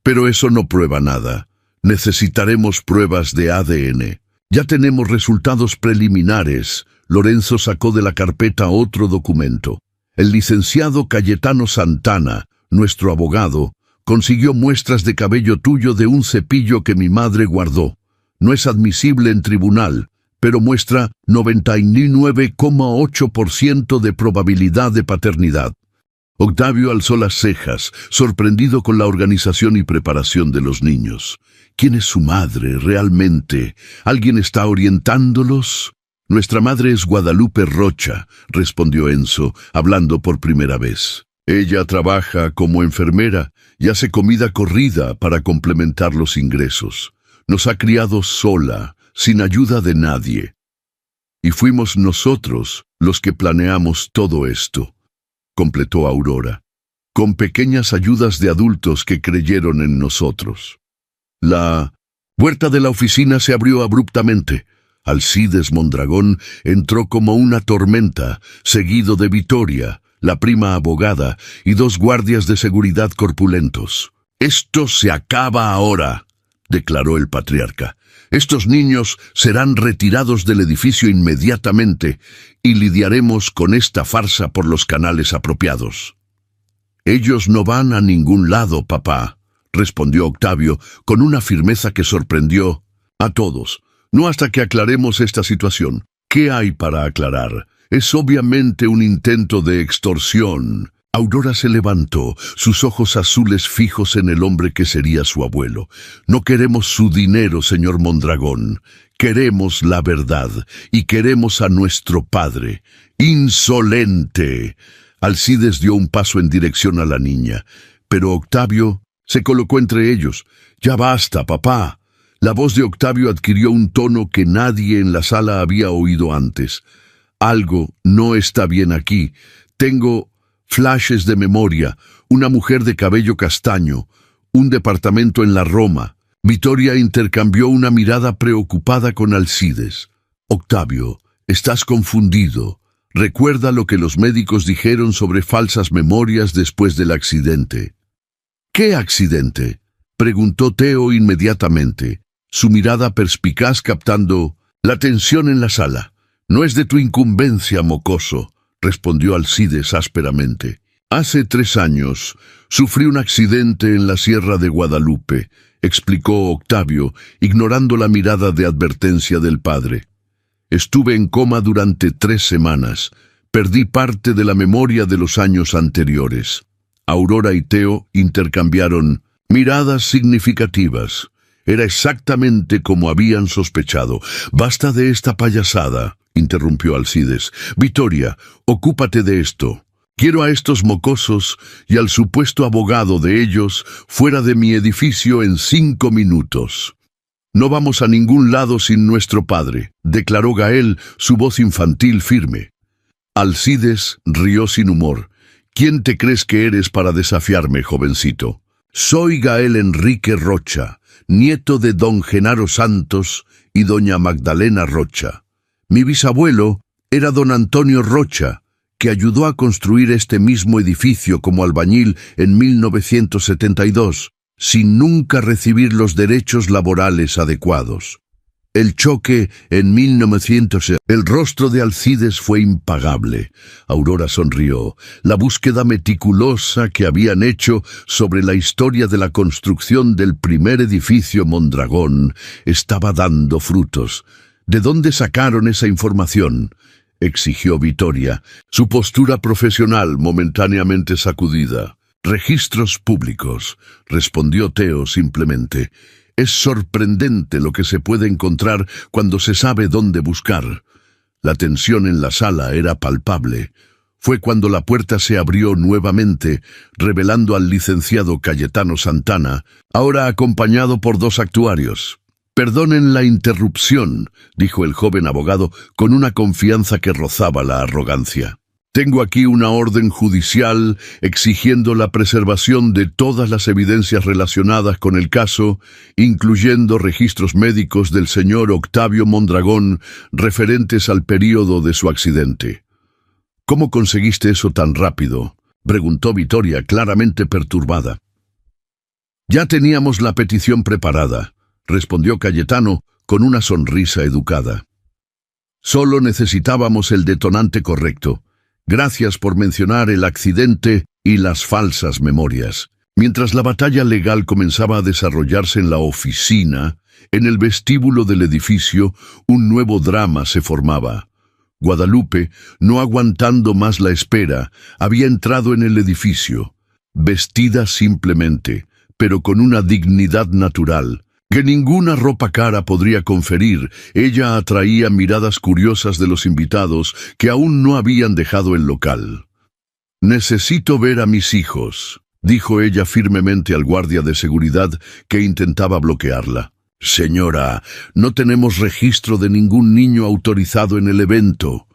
«Pero eso no prueba nada. Necesitaremos pruebas de ADN. Ya tenemos resultados preliminares». Lorenzo sacó de la carpeta otro documento. «El licenciado Cayetano Santana nuestro abogado, consiguió muestras de cabello tuyo de un cepillo que mi madre guardó. No es admisible en tribunal, pero muestra 99,8% de probabilidad de paternidad. Octavio alzó las cejas, sorprendido con la organización y preparación de los niños. ¿Quién es su madre realmente? ¿Alguien está orientándolos? Nuestra madre es Guadalupe Rocha, respondió Enzo, hablando por primera vez. Ella trabaja como enfermera y hace comida corrida para complementar los ingresos. Nos ha criado sola, sin ayuda de nadie. Y fuimos nosotros los que planeamos todo esto, completó Aurora, con pequeñas ayudas de adultos que creyeron en nosotros. La puerta de la oficina se abrió abruptamente. Alcides Mondragón entró como una tormenta, seguido de Vittoria, la prima abogada, y 2 guardias de seguridad corpulentos. «Esto se acaba ahora», declaró el patriarca. «Estos niños serán retirados del edificio inmediatamente y lidiaremos con esta farsa por los canales apropiados». «Ellos no van a ningún lado, papá», respondió Octavio con una firmeza que sorprendió a todos. «No hasta que aclaremos esta situación». «¿Qué hay para aclarar? Es obviamente un intento de extorsión». Aurora se levantó, sus ojos azules fijos en el hombre que sería su abuelo. «No queremos su dinero, señor Mondragón. Queremos la verdad y queremos a nuestro padre». «¡Insolente!». Alcides dio un paso en dirección a la niña, pero Octavio se colocó entre ellos. «Ya basta, papá». La voz de Octavio adquirió un tono que nadie en la sala había oído antes. «Algo no está bien aquí. Tengo flashes de memoria, una mujer de cabello castaño, un departamento en la Roma». Vittoria intercambió una mirada preocupada con Alcides. «Octavio, estás confundido. Recuerda lo que los médicos dijeron sobre falsas memorias después del accidente». «¿Qué accidente?», preguntó Teo inmediatamente, su mirada perspicaz captando la tensión en la sala. «No es de tu incumbencia, mocoso», respondió Alcides ásperamente. «Hace 3 años sufrí un accidente en la Sierra de Guadalupe», explicó Octavio, ignorando la mirada de advertencia del padre. «Estuve en coma durante 3 semanas. Perdí parte de la memoria de los años anteriores». Aurora y Teo intercambiaron miradas significativas. Era exactamente como habían sospechado. «Basta de esta payasada», interrumpió Alcides. «Vittoria, ocúpate de esto. Quiero a estos mocosos y al supuesto abogado de ellos fuera de mi edificio en 5 minutos». «No vamos a ningún lado sin nuestro padre», declaró Gael, su voz infantil firme. Alcides rió sin humor. «¿Quién te crees que eres para desafiarme, jovencito? Soy Gael Enrique Rocha, nieto de don Genaro Santos y doña Magdalena Rocha. Mi bisabuelo era don Antonio Rocha, que ayudó a construir este mismo edificio como albañil en 1972, sin nunca recibir los derechos laborales adecuados. El choque en 1900. El rostro de Alcides fue impagable. Aurora sonrió. La búsqueda meticulosa que habían hecho sobre la historia de la construcción del primer edificio Mondragón estaba dando frutos. «¿De dónde sacaron esa información?», exigió Vittoria, su postura profesional momentáneamente sacudida. «Registros públicos», respondió Teo simplemente. «Es sorprendente lo que se puede encontrar cuando se sabe dónde buscar». La tensión en la sala era palpable. Fue cuando la puerta se abrió nuevamente, revelando al licenciado Cayetano Santana, ahora acompañado por 2 actuarios. «Perdonen la interrupción», dijo el joven abogado con una confianza que rozaba la arrogancia. «Tengo aquí una orden judicial exigiendo la preservación de todas las evidencias relacionadas con el caso, incluyendo registros médicos del señor Octavio Mondragón referentes al período de su accidente». «¿Cómo conseguiste eso tan rápido?», preguntó Vittoria, claramente perturbada. «Ya teníamos la petición preparada», respondió Cayetano con una sonrisa educada. «Solo necesitábamos el detonante correcto. Gracias por mencionar el accidente y las falsas memorias. Mientras la batalla legal comenzaba a desarrollarse en la oficina, en el vestíbulo del edificio, un nuevo drama se formaba. Guadalupe, no aguantando más la espera, había entrado en el edificio, vestida simplemente, pero con una dignidad natural, que ninguna ropa cara podría conferir. Ella atraía miradas curiosas de los invitados que aún no habían dejado el local. «Necesito ver a mis hijos», dijo ella firmemente al guardia de seguridad que intentaba bloquearla. «Señora, no tenemos registro de ningún niño autorizado en el evento»,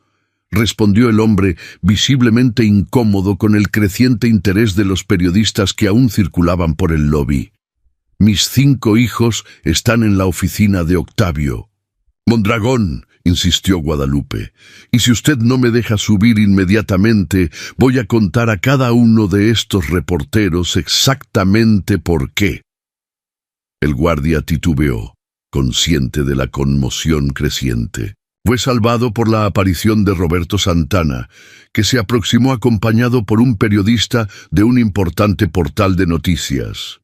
respondió el hombre, visiblemente incómodo con el creciente interés de los periodistas que aún circulaban por el lobby. «Mis 5 hijos están en la oficina de Octavio». «Mondragón», insistió Guadalupe, «y si usted no me deja subir inmediatamente, voy a contar a cada uno de estos reporteros exactamente por qué». El guardia titubeó, consciente de la conmoción creciente. Fue salvado por la aparición de Roberto Santana, que se aproximó acompañado por un periodista de un importante portal de noticias.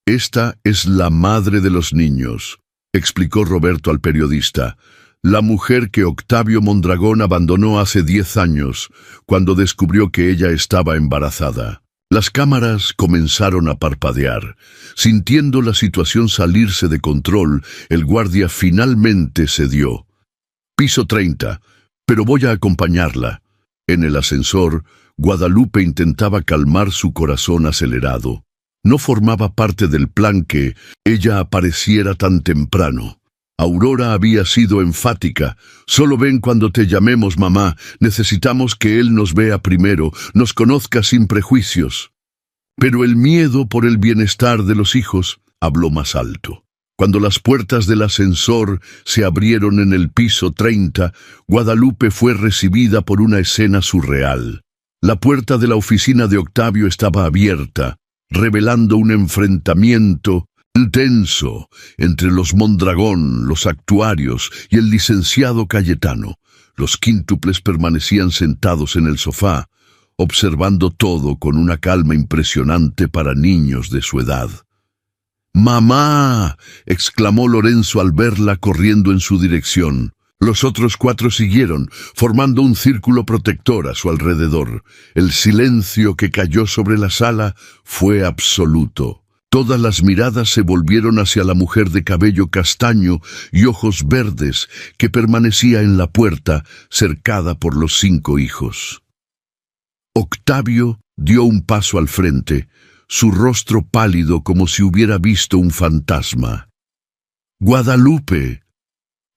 «Esta es la madre de los niños», explicó Roberto al periodista, «la mujer que Octavio Mondragón abandonó hace 10 años, cuando descubrió que ella estaba embarazada». Las cámaras comenzaron a parpadear. Sintiendo la situación salirse de control, el guardia finalmente cedió. «Piso 30, pero voy a acompañarla». En el ascensor, Guadalupe intentaba calmar su corazón acelerado. No formaba parte del plan que ella apareciera tan temprano. Aurora había sido enfática. «Solo ven cuando te llamemos, mamá. Necesitamos que él nos vea primero, nos conozca sin prejuicios». Pero el miedo por el bienestar de los hijos habló más alto. Cuando las puertas del ascensor se abrieron en el piso 30, Guadalupe fue recibida por una escena surreal. La puerta de la oficina de Octavio estaba abierta, revelando un enfrentamiento intenso entre los Mondragón, los actuarios y el licenciado Cayetano. Los quíntuples permanecían sentados en el sofá, observando todo con una calma impresionante para niños de su edad. «¡Mamá!», exclamó Lorenzo al verla corriendo en su dirección. Los otros 4 siguieron, formando un círculo protector a su alrededor. El silencio que cayó sobre la sala fue absoluto. Todas las miradas se volvieron hacia la mujer de cabello castaño y ojos verdes que permanecía en la puerta, cercada por los 5 hijos. Octavio dio un paso al frente, su rostro pálido como si hubiera visto un fantasma. «Guadalupe».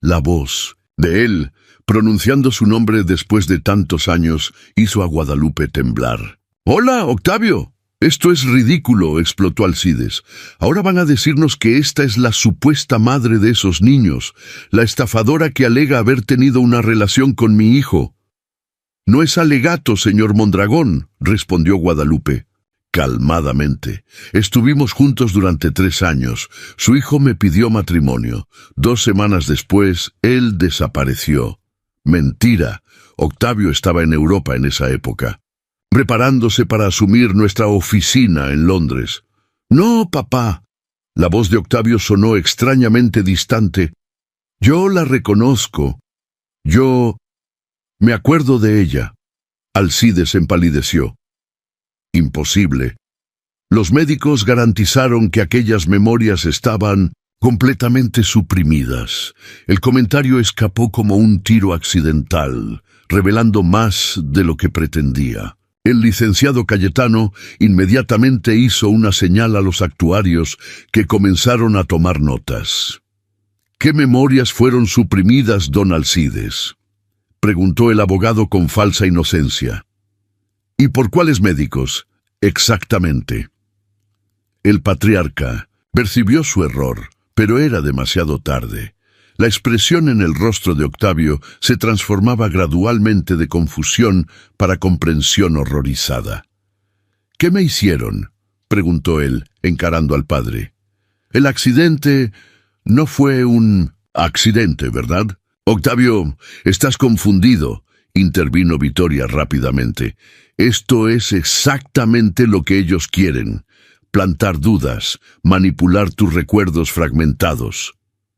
La voz de él, pronunciando su nombre después de tantos años, hizo a Guadalupe temblar. «Hola, Octavio». «Esto es ridículo», explotó Alcides. «Ahora van a decirnos que esta es la supuesta madre de esos niños, la estafadora que alega haber tenido una relación con mi hijo». «No es alegato, señor Mondragón», respondió Guadalupe. «Calmadamente. Estuvimos juntos durante 3 años. Su hijo me pidió matrimonio. 2 semanas después, él desapareció». «Mentira. Octavio estaba en Europa en esa época, preparándose para asumir nuestra oficina en Londres». «No, papá». La voz de Octavio sonó extrañamente distante. «Yo la reconozco. Yo me acuerdo de ella». Alcides empalideció. «Imposible. Los médicos garantizaron que aquellas memorias estaban completamente suprimidas». El comentario escapó como un tiro accidental, revelando más de lo que pretendía. El licenciado Cayetano inmediatamente hizo una señal a los actuarios, que comenzaron a tomar notas. «¿Qué memorias fueron suprimidas, don Alcides?», preguntó el abogado con falsa inocencia. «¿Y por cuáles médicos?» «Exactamente». El patriarca percibió su error, pero era demasiado tarde. La expresión en el rostro de Octavio se transformaba gradualmente de confusión para comprensión horrorizada. «¿Qué me hicieron?», preguntó él, encarando al padre. «El accidente no fue un accidente, ¿verdad? Octavio, estás confundido. intervino Vittoria rápidamente. Esto es exactamente lo que ellos quieren. Plantar dudas, manipular tus recuerdos fragmentados.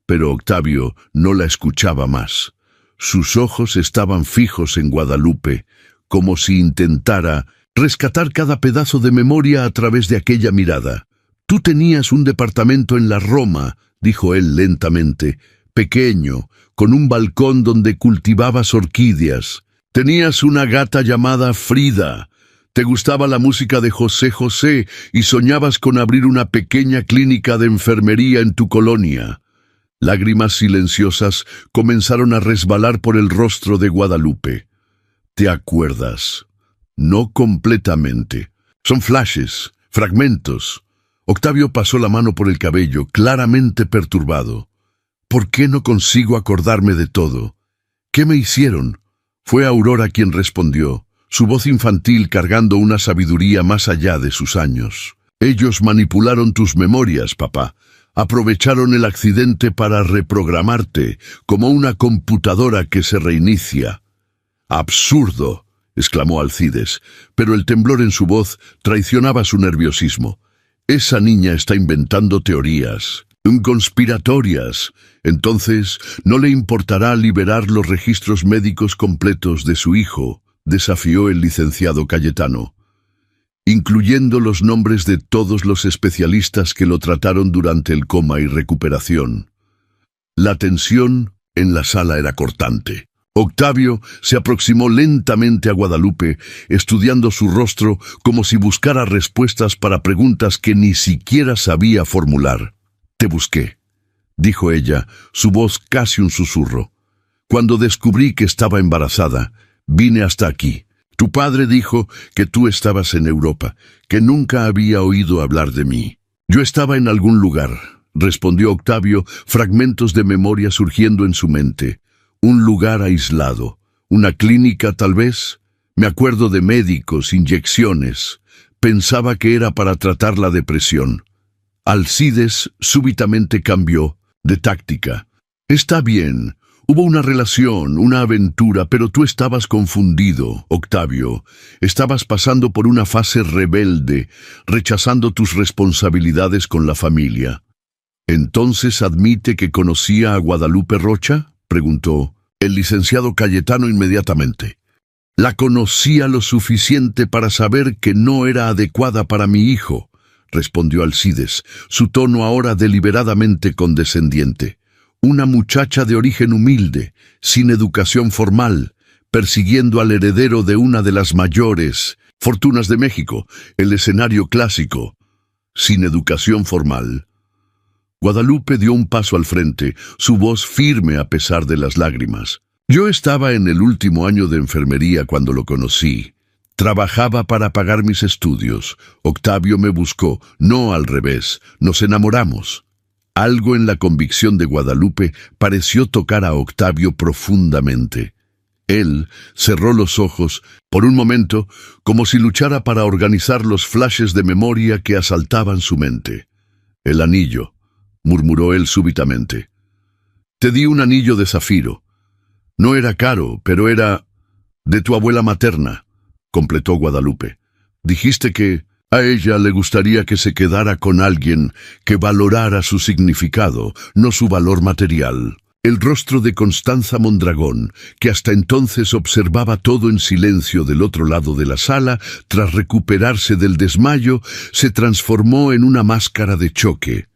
Pero Octavio no la escuchaba más. Sus ojos estaban fijos en Guadalupe, como si intentara rescatar cada pedazo de memoria a través de aquella mirada. «Tú tenías un departamento en la Roma», dijo él lentamente, «pequeño, con un balcón donde cultivabas orquídeas. Tenías una gata llamada Frida. Te gustaba la música de José José y soñabas con abrir una pequeña clínica de enfermería en tu colonia». Lágrimas silenciosas comenzaron a resbalar por el rostro de Guadalupe. «¿Te acuerdas?» «No completamente. Son flashes, fragmentos». Octavio pasó la mano por el cabello, claramente perturbado. «¿Por qué no consigo acordarme de todo? ¿Qué me hicieron?» Fue Aurora quien respondió, su voz infantil cargando una sabiduría más allá de sus años. «Ellos manipularon tus memorias, papá. Aprovecharon el accidente para reprogramarte, como una computadora que se reinicia». «¡Absurdo!», exclamó Alcides, pero el temblor en su voz traicionaba su nerviosismo. «Esa niña está inventando teorías conspiratorias. Entonces, ¿no le importará liberar los registros médicos completos de su hijo?», desafió el licenciado Cayetano, «incluyendo los nombres de todos los especialistas que lo trataron durante el coma y recuperación». La tensión en la sala era cortante. Octavio se aproximó lentamente a Guadalupe, estudiando su rostro como si buscara respuestas para preguntas que ni siquiera sabía formular. «Te busqué», dijo ella, su voz casi un susurro. «Cuando descubrí que estaba embarazada, vine hasta aquí. Tu padre dijo que tú estabas en Europa, que nunca había oído hablar de mí». «Yo estaba en algún lugar», respondió Octavio, fragmentos de memoria surgiendo en su mente. «Un lugar aislado, una clínica tal vez. Me acuerdo de médicos, inyecciones. Pensaba que era para tratar la depresión». Alcides súbitamente cambió de táctica. «Está bien, hubo una relación, una aventura, pero tú estabas confundido, Octavio. Estabas pasando por una fase rebelde, rechazando tus responsabilidades con la familia». «¿Entonces admite que conocía a Guadalupe Rocha?», preguntó el licenciado Cayetano inmediatamente. «La conocía lo suficiente para saber que no era adecuada para mi hijo», respondió Alcides, su tono ahora deliberadamente condescendiente. «Una muchacha de origen humilde, sin educación formal, persiguiendo al heredero de una de las mayores fortunas de México, el escenario clásico. Sin educación formal». Guadalupe dio un paso al frente, su voz firme a pesar de las lágrimas. «Yo estaba en el último año de enfermería cuando lo conocí. Trabajaba para pagar mis estudios. Octavio me buscó, no al revés. Nos enamoramos». Algo en la convicción de Guadalupe pareció tocar a Octavio profundamente. Él cerró los ojos por un momento, como si luchara para organizar los flashes de memoria que asaltaban su mente. «El anillo», murmuró él súbitamente. «Te di un anillo de zafiro. No era caro, pero era de tu abuela materna», completó Guadalupe. «Dijiste que a ella le gustaría que se quedara con alguien que valorara su significado, no su valor material». El rostro de Constanza Mondragón, que hasta entonces observaba todo en silencio del otro lado de la sala, tras recuperarse del desmayo, se transformó en una máscara de choque.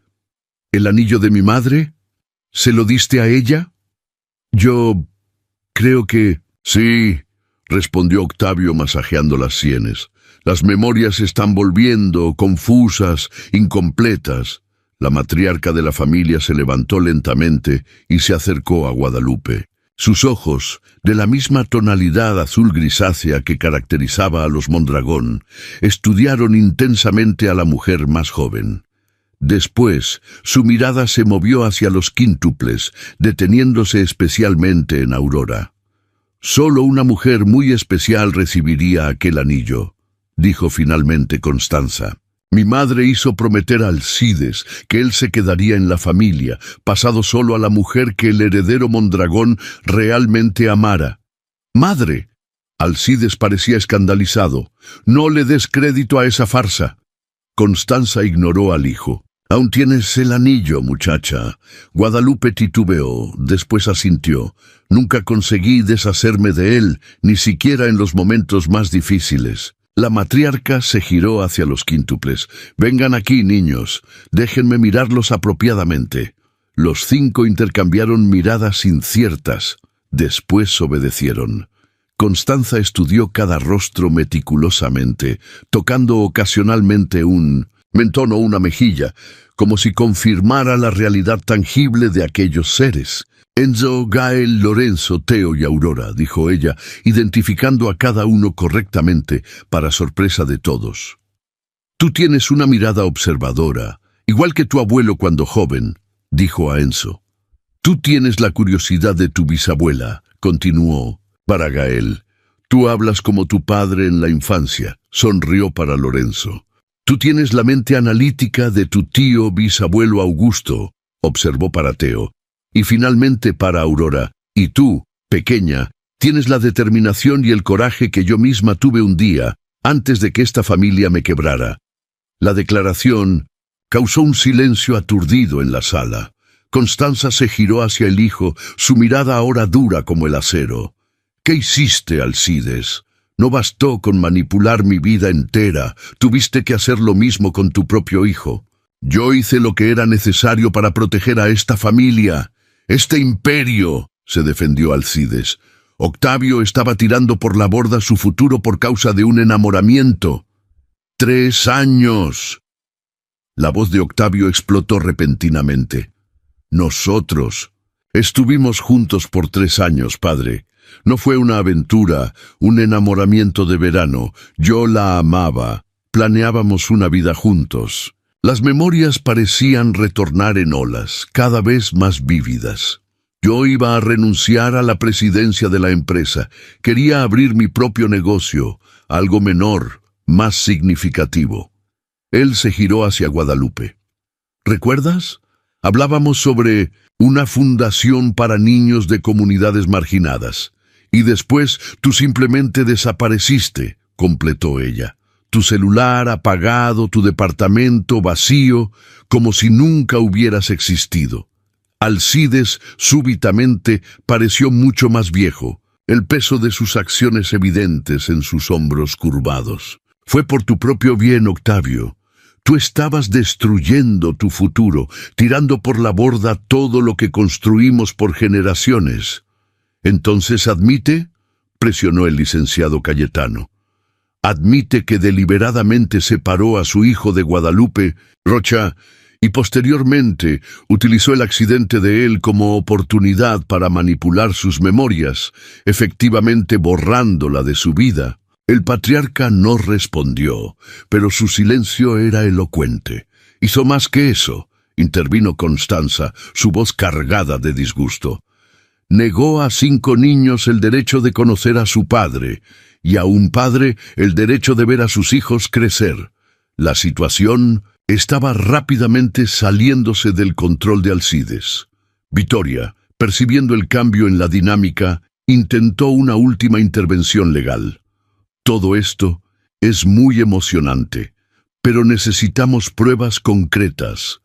«¿El anillo de mi madre? ¿Se lo diste a ella?» «Yo creo que...» «Sí», respondió Octavio masajeando las sienes. «Las memorias están volviendo, confusas, incompletas». La matriarca de la familia se levantó lentamente y se acercó a Guadalupe. Sus ojos, de la misma tonalidad azul grisácea que caracterizaba a los Mondragón, estudiaron intensamente a la mujer más joven. Después, su mirada se movió hacia los quíntuples, deteniéndose especialmente en Aurora. «Solo una mujer muy especial recibiría aquel anillo», dijo finalmente Constanza. «Mi madre hizo prometer a Alcides que él se quedaría en la familia, pasado solo a la mujer que el heredero Mondragón realmente amara. ¡Madre! Alcides parecía escandalizado. «No le des crédito a esa farsa». Constanza ignoró al hijo. «Aún tienes el anillo, muchacha». Guadalupe titubeó, después asintió. «Nunca conseguí deshacerme de él, ni siquiera en los momentos más difíciles». La matriarca se giró hacia los quíntuples. «Vengan aquí, niños. Déjenme mirarlos apropiadamente». Los 5 intercambiaron miradas inciertas. Después obedecieron. Constanza estudió cada rostro meticulosamente, tocando ocasionalmente un mentón o una mejilla, como si confirmara la realidad tangible de aquellos seres. «Enzo, Gael, Lorenzo, Teo y Aurora», dijo ella, identificando a cada uno correctamente, para sorpresa de todos. «Tú tienes una mirada observadora, igual que tu abuelo cuando joven», dijo a Enzo. «Tú tienes la curiosidad de tu bisabuela», continuó para Gael. «Tú hablas como tu padre en la infancia», sonrió para Lorenzo. «Tú tienes la mente analítica de tu tío bisabuelo Augusto», observó para Teo. Y finalmente para Aurora. «Y tú, pequeña, tienes la determinación y el coraje que yo misma tuve un día, antes de que esta familia me quebrara». La declaración causó un silencio aturdido en la sala. Constanza se giró hacia el hijo, su mirada ahora dura como el acero. «¿Qué hiciste, Alcides? No bastó con manipular mi vida entera, tuviste que hacer lo mismo con tu propio hijo». «Yo hice lo que era necesario para proteger a esta familia, este imperio», se defendió Alcides. «Octavio estaba tirando por la borda su futuro por causa de un enamoramiento». «3 años». La voz de Octavio explotó repentinamente. «Nosotros estuvimos juntos por 3 años, padre. No fue una aventura, un enamoramiento de verano. Yo la amaba. Planeábamos una vida juntos». Las memorias parecían retornar en olas, cada vez más vívidas. «Yo iba a renunciar a la presidencia de la empresa. Quería abrir mi propio negocio, algo menor, más significativo». Él se giró hacia Guadalupe. «¿Recuerdas? Hablábamos sobre una fundación para niños de comunidades marginadas. Y después tú simplemente desapareciste», completó ella. «Tu celular apagado, tu departamento vacío, como si nunca hubieras existido». Alcides súbitamente pareció mucho más viejo, el peso de sus acciones evidentes en sus hombros curvados. «Fue por tu propio bien, Octavio. Tú estabas destruyendo tu futuro, tirando por la borda todo lo que construimos por generaciones». «Entonces admite», presionó el licenciado Cayetano. «Admite que deliberadamente separó a su hijo de Guadalupe, Rocha, y posteriormente utilizó el accidente de él como oportunidad para manipular sus memorias, efectivamente borrándola de su vida». El patriarca no respondió, pero su silencio era elocuente. «Hizo más que eso», intervino Constanza, su voz cargada de disgusto. «Negó a 5 niños el derecho de conocer a su padre, y a un padre el derecho de ver a sus hijos crecer». La situación estaba rápidamente saliéndose del control de Alcides. Vittoria, percibiendo el cambio en la dinámica, intentó una última intervención legal. «Todo esto es muy emocionante, pero necesitamos pruebas concretas,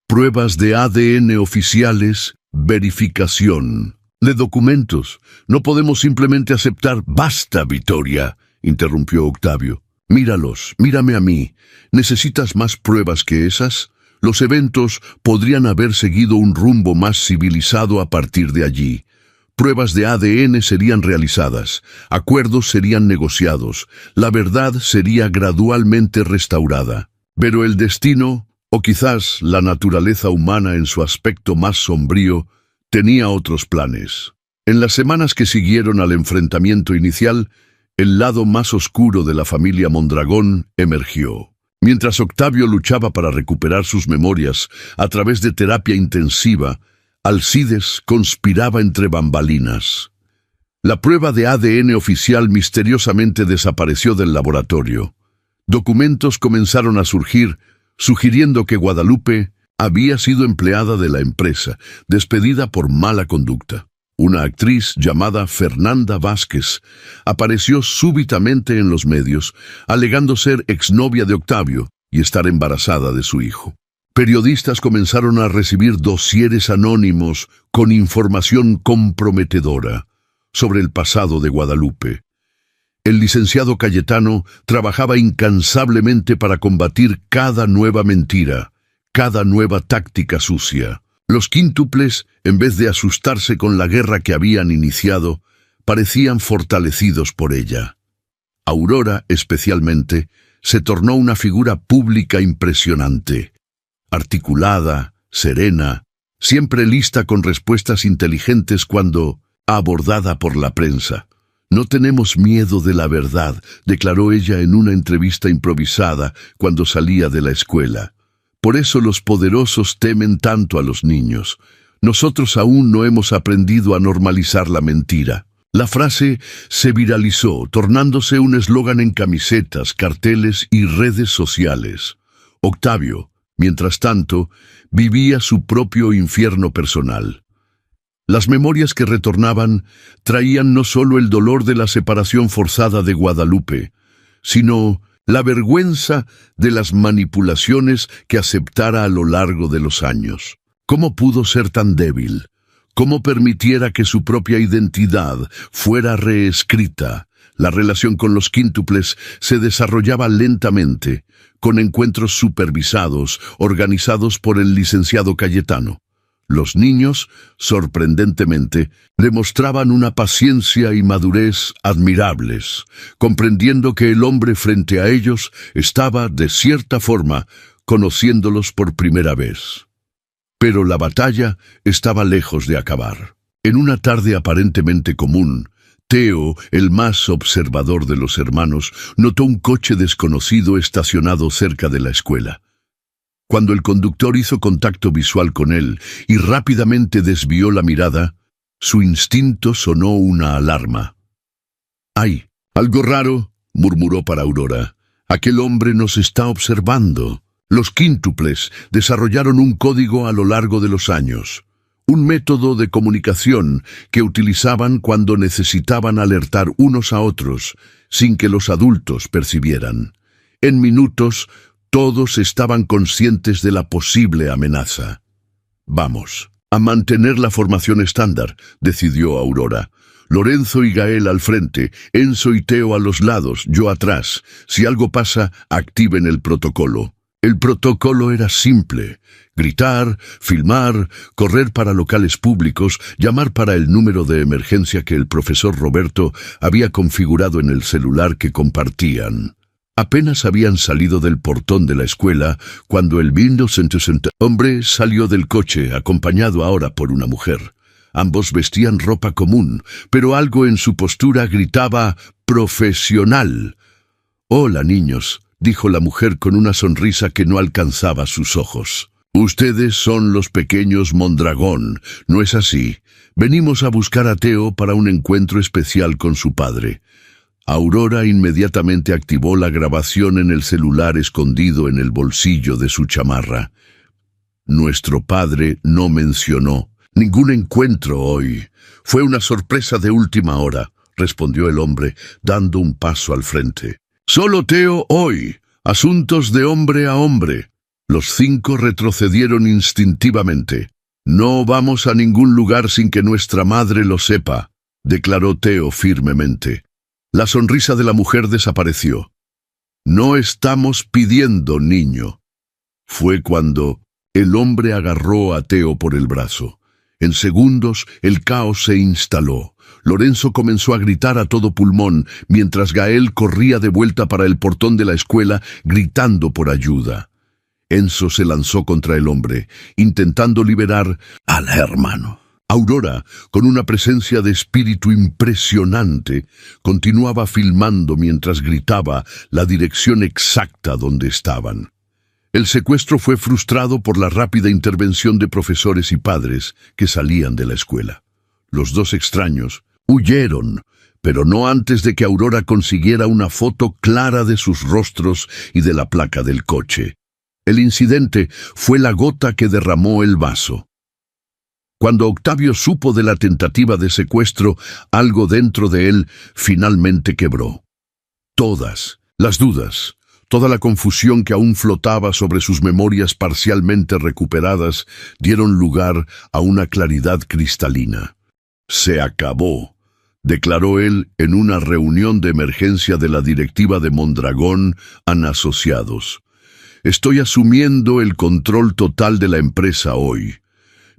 pruebas de ADN oficiales, verificación de documentos. No podemos simplemente aceptar». «Basta, Vittoria», interrumpió Octavio. «Míralos, mírame a mí. ¿Necesitas más pruebas que esas? Los eventos podrían haber seguido un rumbo más civilizado a partir de allí. Pruebas de ADN serían realizadas, acuerdos serían negociados, la verdad sería gradualmente restaurada. Pero el destino, o quizás la naturaleza humana en su aspecto más sombrío, tenía otros planes». En las semanas que siguieron al enfrentamiento inicial, el lado más oscuro de la familia Mondragón emergió. Mientras Octavio luchaba para recuperar sus memorias a través de terapia intensiva, Alcides conspiraba entre bambalinas. La prueba de ADN oficial misteriosamente desapareció del laboratorio. Documentos comenzaron a surgir, sugiriendo que Guadalupe había sido empleada de la empresa, despedida por mala conducta. Una actriz llamada Fernanda Vázquez apareció súbitamente en los medios, alegando ser exnovia de Octavio y estar embarazada de su hijo. Periodistas comenzaron a recibir dosieres anónimos con información comprometedora sobre el pasado de Guadalupe. El licenciado Cayetano trabajaba incansablemente para combatir cada nueva mentira, cada nueva táctica sucia. Los quíntuples, en vez de asustarse con la guerra que habían iniciado, parecían fortalecidos por ella. Aurora, especialmente, se tornó una figura pública impresionante. Articulada, serena, siempre lista con respuestas inteligentes cuando abordada por la prensa. «No tenemos miedo de la verdad», declaró ella en una entrevista improvisada cuando salía de la escuela. «Por eso los poderosos temen tanto a los niños. Nosotros aún no hemos aprendido a normalizar la mentira». La frase se viralizó, tornándose un eslogan en camisetas, carteles y redes sociales. Octavio, mientras tanto, vivía su propio infierno personal. Las memorias que retornaban traían no solo el dolor de la separación forzada de Guadalupe, sino la vergüenza de las manipulaciones que aceptara a lo largo de los años. ¿Cómo pudo ser tan débil? ¿Cómo permitiera que su propia identidad fuera reescrita? La relación con los quíntuples se desarrollaba lentamente, con encuentros supervisados, organizados por el licenciado Cayetano. Los niños, sorprendentemente, demostraban una paciencia y madurez admirables, comprendiendo que el hombre frente a ellos estaba, de cierta forma, conociéndolos por primera vez. Pero la batalla estaba lejos de acabar. En una tarde aparentemente común, Teo, el más observador de los hermanos, notó un coche desconocido estacionado cerca de la escuela. Cuando el conductor hizo contacto visual con él y rápidamente desvió la mirada, su instinto sonó una alarma. «¡Ay! Algo raro», murmuró para Aurora. «Aquel hombre nos está observando». Los quíntuples desarrollaron un código a lo largo de los años, un método de comunicación que utilizaban cuando necesitaban alertar unos a otros sin que los adultos percibieran. En minutos, todos estaban conscientes de la posible amenaza. «Vamos, a mantener la formación estándar», decidió Aurora. «Lorenzo y Gael al frente, Enzo y Teo a los lados, yo atrás. Si algo pasa, activen el protocolo». El protocolo era simple: gritar, filmar, correr para locales públicos, llamar para el número de emergencia que el profesor Roberto había configurado en el celular que compartían. Apenas habían salido del portón de la escuela cuando el 1960 hombre salió del coche, acompañado ahora por una mujer. Ambos vestían ropa común, pero algo en su postura gritaba «profesional». «Hola, niños», dijo la mujer con una sonrisa que no alcanzaba sus ojos. «Ustedes son los pequeños Mondragón, ¿no es así? Venimos a buscar a Teo para un encuentro especial con su padre». Aurora inmediatamente activó la grabación en el celular escondido en el bolsillo de su chamarra. «Nuestro padre no mencionó ningún encuentro hoy. Fue una sorpresa de última hora», respondió el hombre, dando un paso al frente. «Solo Teo hoy. Asuntos de hombre a hombre». Los 5 retrocedieron instintivamente. «No vamos a ningún lugar sin que nuestra madre lo sepa», declaró Teo firmemente. La sonrisa de la mujer desapareció. «No estamos pidiendo, niño». Fue cuando el hombre agarró a Teo por el brazo. En segundos, el caos se instaló. Lorenzo comenzó a gritar a todo pulmón, mientras Gael corría de vuelta para el portón de la escuela, gritando por ayuda. Enzo se lanzó contra el hombre, intentando liberar al hermano. Aurora, con una presencia de espíritu impresionante, continuaba filmando mientras gritaba la dirección exacta donde estaban. El secuestro fue frustrado por la rápida intervención de profesores y padres que salían de la escuela. Los 2 extraños huyeron, pero no antes de que Aurora consiguiera una foto clara de sus rostros y de la placa del coche. El incidente fue la gota que derramó el vaso. Cuando Octavio supo de la tentativa de secuestro, algo dentro de él finalmente quebró. Todas las dudas, toda la confusión que aún flotaba sobre sus memorias parcialmente recuperadas, dieron lugar a una claridad cristalina. «Se acabó», declaró él en una reunión de emergencia de la directiva de Mondragón and Asociados. «Estoy asumiendo el control total de la empresa hoy.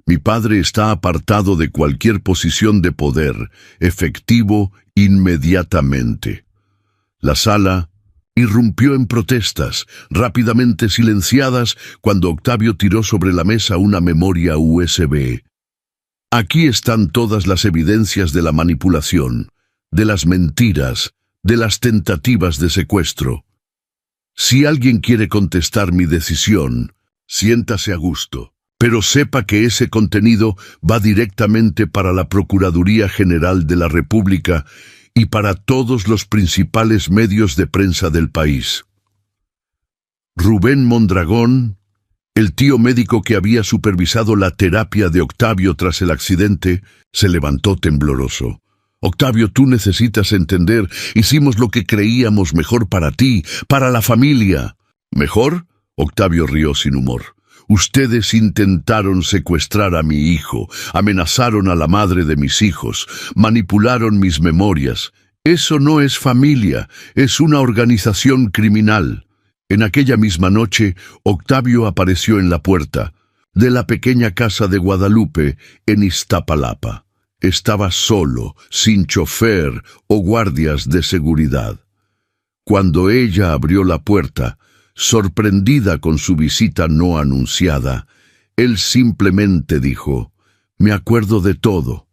Mi padre está apartado de cualquier posición de poder, efectivo inmediatamente». La sala irrumpió en protestas, rápidamente silenciadas cuando Octavio tiró sobre la mesa una memoria USB. «Aquí están todas las evidencias de la manipulación, de las mentiras, de las tentativas de secuestro. Si alguien quiere contestar mi decisión, siéntase a gusto, pero sepa que ese contenido va directamente para la Procuraduría General de la República y para todos los principales medios de prensa del país». Rubén Mondragón, el tío médico que había supervisado la terapia de Octavio tras el accidente, se levantó tembloroso. «Octavio, tú necesitas entender, hicimos lo que creíamos mejor para ti, para la familia». «¿Mejor?», Octavio rió sin humor. «Ustedes intentaron secuestrar a mi hijo, amenazaron a la madre de mis hijos, manipularon mis memorias. Eso no es familia, es una organización criminal». En aquella misma noche, Octavio apareció en la puerta de la pequeña casa de Guadalupe en Iztapalapa. Estaba solo, sin chofer o guardias de seguridad. Cuando ella abrió la puerta, sorprendida con su visita no anunciada, él simplemente dijo: «Me acuerdo de todo.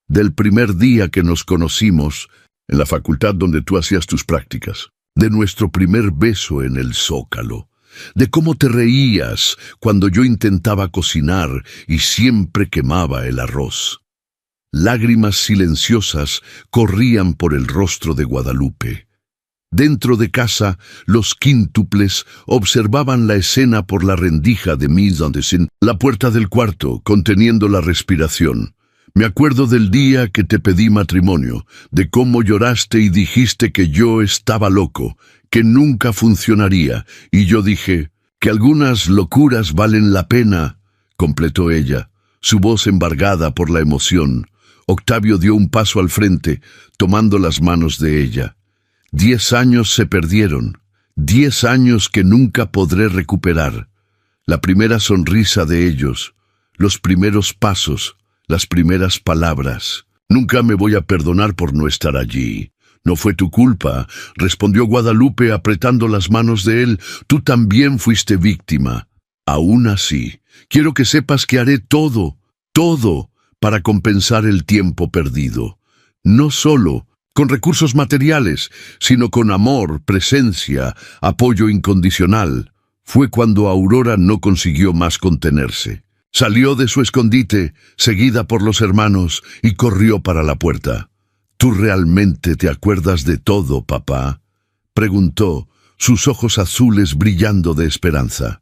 Del primer día que nos conocimos en la facultad donde tú hacías tus prácticas. De nuestro primer beso en el Zócalo, de cómo te reías cuando yo intentaba cocinar y siempre quemaba el arroz». Lágrimas silenciosas corrían por el rostro de Guadalupe. Dentro de casa, los quíntuples observaban la escena por la rendija de mise en scène, la puerta del cuarto, conteniendo la respiración. «Me acuerdo del día que te pedí matrimonio, de cómo lloraste y dijiste que yo estaba loco, que nunca funcionaría, y yo dije, que algunas locuras valen la pena», completó ella, su voz embargada por la emoción. Octavio dio un paso al frente, tomando las manos de ella. 10 años se perdieron, 10 años que nunca podré recuperar. La primera sonrisa de ellos, los primeros pasos, las primeras palabras. «Nunca me voy a perdonar por no estar allí». «No fue tu culpa», respondió Guadalupe apretando las manos de él. «Tú también fuiste víctima. Aún así, quiero que sepas que haré todo, para compensar el tiempo perdido. No solo con recursos materiales, sino con amor, presencia, apoyo incondicional». Fue cuando Aurora no consiguió más contenerse. Salió de su escondite, seguida por los hermanos, y corrió para la puerta. «¿Tú realmente te acuerdas de todo, papá?», preguntó, sus ojos azules brillando de esperanza.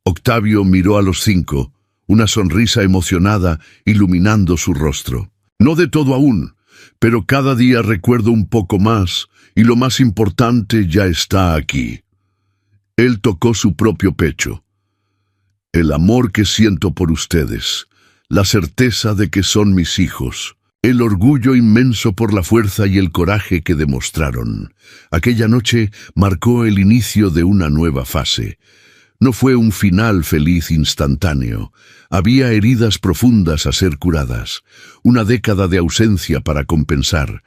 Octavio miró a los 5, una sonrisa emocionada iluminando su rostro. «No de todo aún, pero cada día recuerdo un poco más, y lo más importante ya está aquí». Él tocó su propio pecho. «El amor que siento por ustedes, la certeza de que son mis hijos, el orgullo inmenso por la fuerza y el coraje que demostraron». Aquella noche marcó el inicio de una nueva fase. No fue un final feliz instantáneo. Había heridas profundas a ser curadas, una década de ausencia para compensar,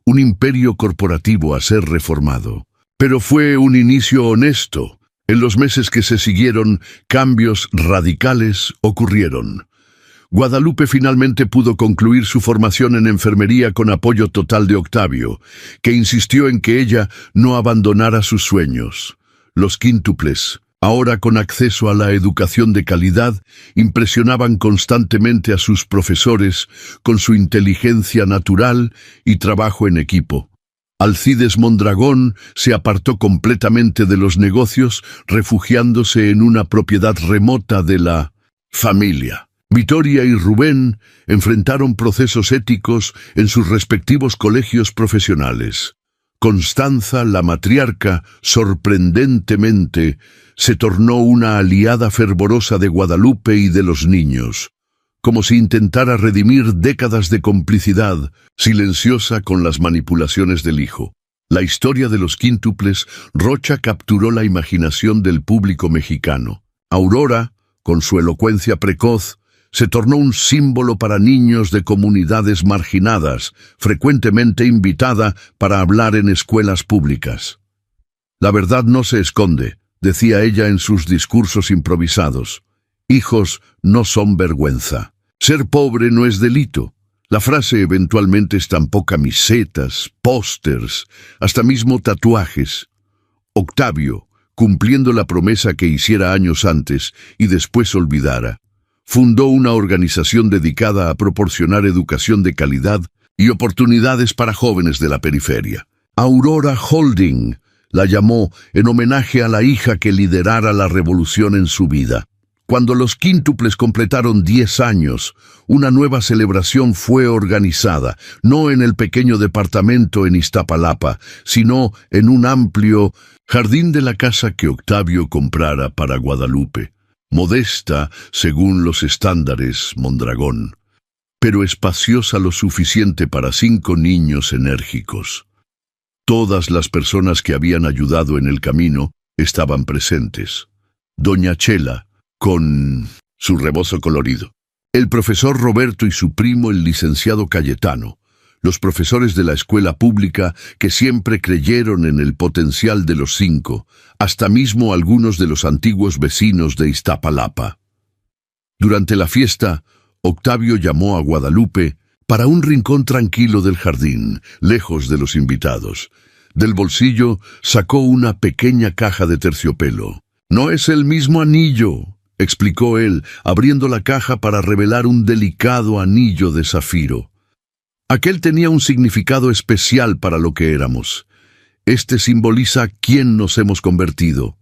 un imperio corporativo a ser reformado. Pero fue un inicio honesto. En los meses que se siguieron, cambios radicales ocurrieron. Guadalupe finalmente pudo concluir su formación en enfermería con apoyo total de Octavio, que insistió en que ella no abandonara sus sueños. Los quíntuples, ahora con acceso a la educación de calidad, impresionaban constantemente a sus profesores con su inteligencia natural y trabajo en equipo. Alcides Mondragón se apartó completamente de los negocios, refugiándose en una propiedad remota de la familia. Vitoria y Rubén enfrentaron procesos éticos en sus respectivos colegios profesionales. Constanza, la matriarca, sorprendentemente, se tornó una aliada fervorosa de Guadalupe y de los niños, como si intentara redimir décadas de complicidad silenciosa con las manipulaciones del hijo. La historia de los quíntuples Rocha capturó la imaginación del público mexicano. Aurora, con su elocuencia precoz, se tornó un símbolo para niños de comunidades marginadas, frecuentemente invitada para hablar en escuelas públicas. La verdad no se esconde, decía ella en sus discursos improvisados. Hijos no son vergüenza. Ser pobre no es delito. La frase eventualmente estampó camisetas, pósters, hasta mismo tatuajes. Octavio, cumpliendo la promesa que hiciera años antes y después olvidara, fundó una organización dedicada a proporcionar educación de calidad y oportunidades para jóvenes de la periferia. Aurora Holding la llamó en homenaje a la hija que liderara la revolución en su vida. Cuando los quíntuples completaron 10 años, una nueva celebración fue organizada, no en el pequeño departamento en Iztapalapa, sino en un amplio jardín de la casa que Octavio comprara para Guadalupe. Modesta, según los estándares Mondragón, pero espaciosa lo suficiente para 5 niños enérgicos. Todas las personas que habían ayudado en el camino estaban presentes. Doña Chela, con su rebozo colorido. El profesor Roberto y su primo el licenciado Cayetano, los profesores de la escuela pública que siempre creyeron en el potencial de los 5, hasta mismo algunos de los antiguos vecinos de Iztapalapa. Durante la fiesta, Octavio llamó a Guadalupe para un rincón tranquilo del jardín, lejos de los invitados. Del bolsillo sacó una pequeña caja de terciopelo. «No es el mismo anillo», explicó él, abriendo la caja para revelar un delicado anillo de zafiro. Aquel tenía un significado especial para lo que éramos. Este simboliza quién nos hemos convertido.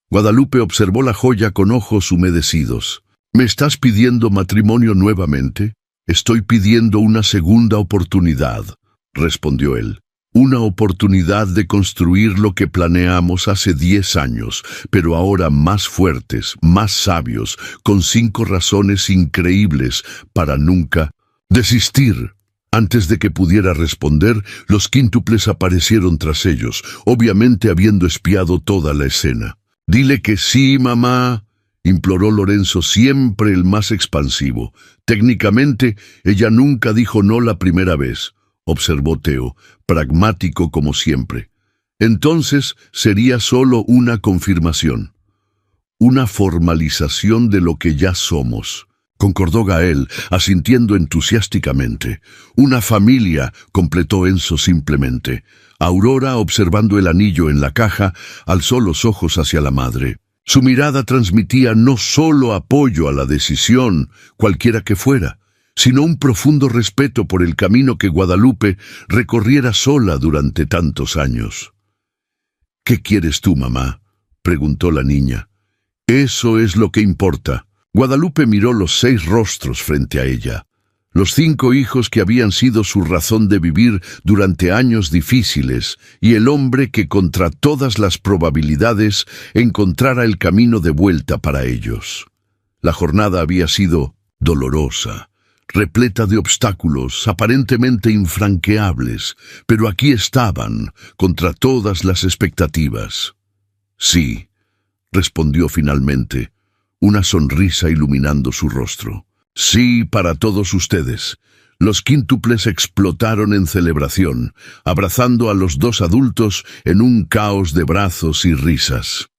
Guadalupe observó la joya con ojos humedecidos. «¿Me estás pidiendo matrimonio nuevamente?» «Estoy pidiendo una segunda oportunidad», respondió él. «Una oportunidad de construir lo que planeamos hace 10 años, pero ahora más fuertes, más sabios, con 5 razones increíbles para nunca desistir». Antes de que pudiera responder, los quíntuples aparecieron tras ellos, obviamente habiendo espiado toda la escena. «Dile que sí, mamá», imploró Lorenzo, siempre el más expansivo. «Técnicamente, ella nunca dijo no la primera vez», observó Teo, pragmático como siempre. «Entonces sería solo una confirmación, una formalización de lo que ya somos», concordó Gael, asintiendo entusiásticamente. «Una familia», completó Enzo simplemente. Aurora, observando el anillo en la caja, alzó los ojos hacia la madre. Su mirada transmitía no solo apoyo a la decisión, cualquiera que fuera, sino un profundo respeto por el camino que Guadalupe recorriera sola durante tantos años. «¿Qué quieres tú, mamá?», preguntó la niña. «Eso es lo que importa». Guadalupe miró los 6 rostros frente a ella, los 5 hijos que habían sido su razón de vivir durante años difíciles y el hombre que contra todas las probabilidades encontrara el camino de vuelta para ellos. La jornada había sido dolorosa, repleta de obstáculos aparentemente infranqueables, pero aquí estaban, contra todas las expectativas. «Sí», respondió finalmente, una sonrisa iluminando su rostro. «Sí, para todos ustedes». Los quíntuples explotaron en celebración, abrazando a los 2 adultos en un caos de brazos y risas.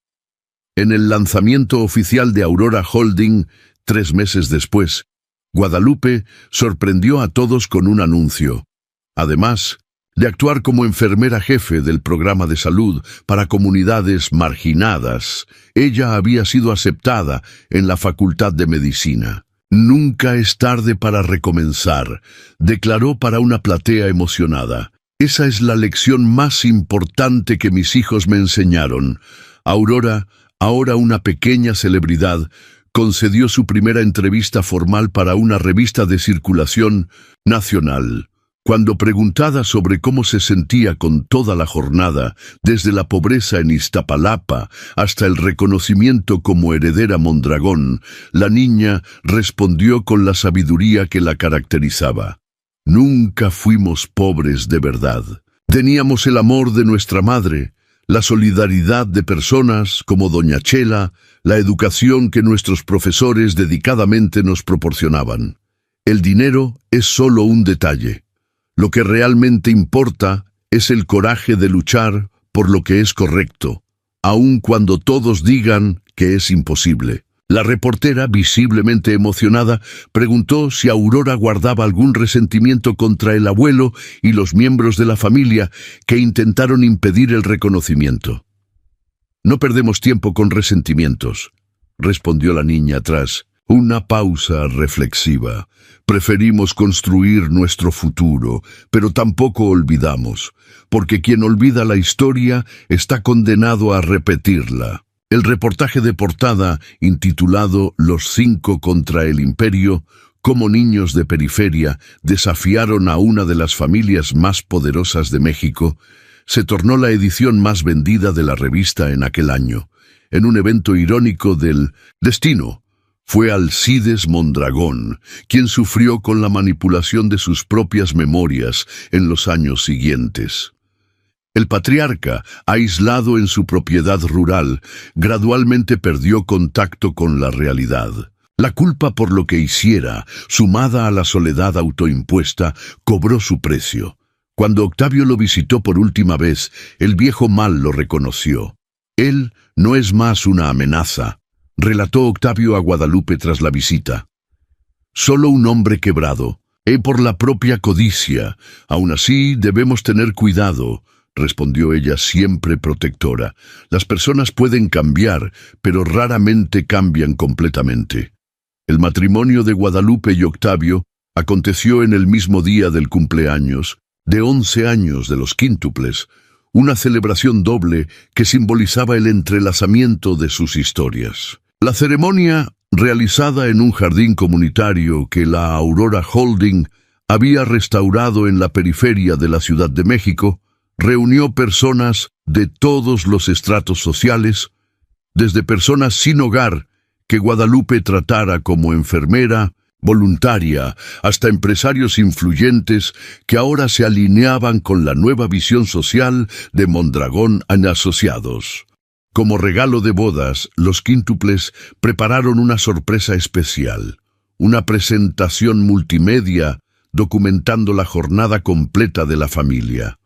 En el lanzamiento oficial de Aurora Holding, 3 meses después, Guadalupe sorprendió a todos con un anuncio. Además de actuar como enfermera jefe del programa de salud para comunidades marginadas, ella había sido aceptada en la Facultad de Medicina. «Nunca es tarde para recomenzar», declaró para una platea emocionada. «Esa es la lección más importante que mis hijos me enseñaron. Aurora, ahora una pequeña celebridad, concedió su primera entrevista formal para una revista de circulación nacional. Cuando preguntada sobre cómo se sentía con toda la jornada, desde la pobreza en Iztapalapa hasta el reconocimiento como heredera Mondragón, la niña respondió con la sabiduría que la caracterizaba. Nunca fuimos pobres de verdad. Teníamos el amor de nuestra madre, la solidaridad de personas como Doña Chela, la educación que nuestros profesores dedicadamente nos proporcionaban. El dinero es solo un detalle. Lo que realmente importa es el coraje de luchar por lo que es correcto, aun cuando todos digan que es imposible. La reportera, visiblemente emocionada, preguntó si Aurora guardaba algún resentimiento contra el abuelo y los miembros de la familia que intentaron impedir el reconocimiento. «No perdemos tiempo con resentimientos», respondió la niña tras una pausa reflexiva. «Preferimos construir nuestro futuro, pero tampoco olvidamos, porque quien olvida la historia está condenado a repetirla». El reportaje de portada, intitulado Los 5 contra el Imperio, cómo niños de periferia desafiaron a una de las familias más poderosas de México, se tornó la edición más vendida de la revista en aquel año. En un evento irónico del destino, fue Alcides Mondragón quien sufrió con la manipulación de sus propias memorias en los años siguientes. El patriarca, aislado en su propiedad rural, gradualmente perdió contacto con la realidad. La culpa por lo que hiciera, sumada a la soledad autoimpuesta, cobró su precio. Cuando Octavio lo visitó por última vez, el viejo mal lo reconoció. «Él no es más una amenaza», relató Octavio a Guadalupe tras la visita. «Solo un hombre quebrado, por la propia codicia. Aún así, debemos tener cuidado», respondió ella siempre protectora. «Las personas pueden cambiar, pero raramente cambian completamente». El matrimonio de Guadalupe y Octavio aconteció en el mismo día del cumpleaños de 11 años de los quíntuples, una celebración doble que simbolizaba el entrelazamiento de sus historias. La ceremonia, realizada en un jardín comunitario que la Aurora Holding había restaurado en la periferia de la Ciudad de México, reunió personas de todos los estratos sociales, desde personas sin hogar que Guadalupe tratara como enfermera, voluntaria, hasta empresarios influyentes que ahora se alineaban con la nueva visión social de Mondragón & Asociados. Como regalo de bodas, los quíntuples prepararon una sorpresa especial, una presentación multimedia documentando la jornada completa de la familia.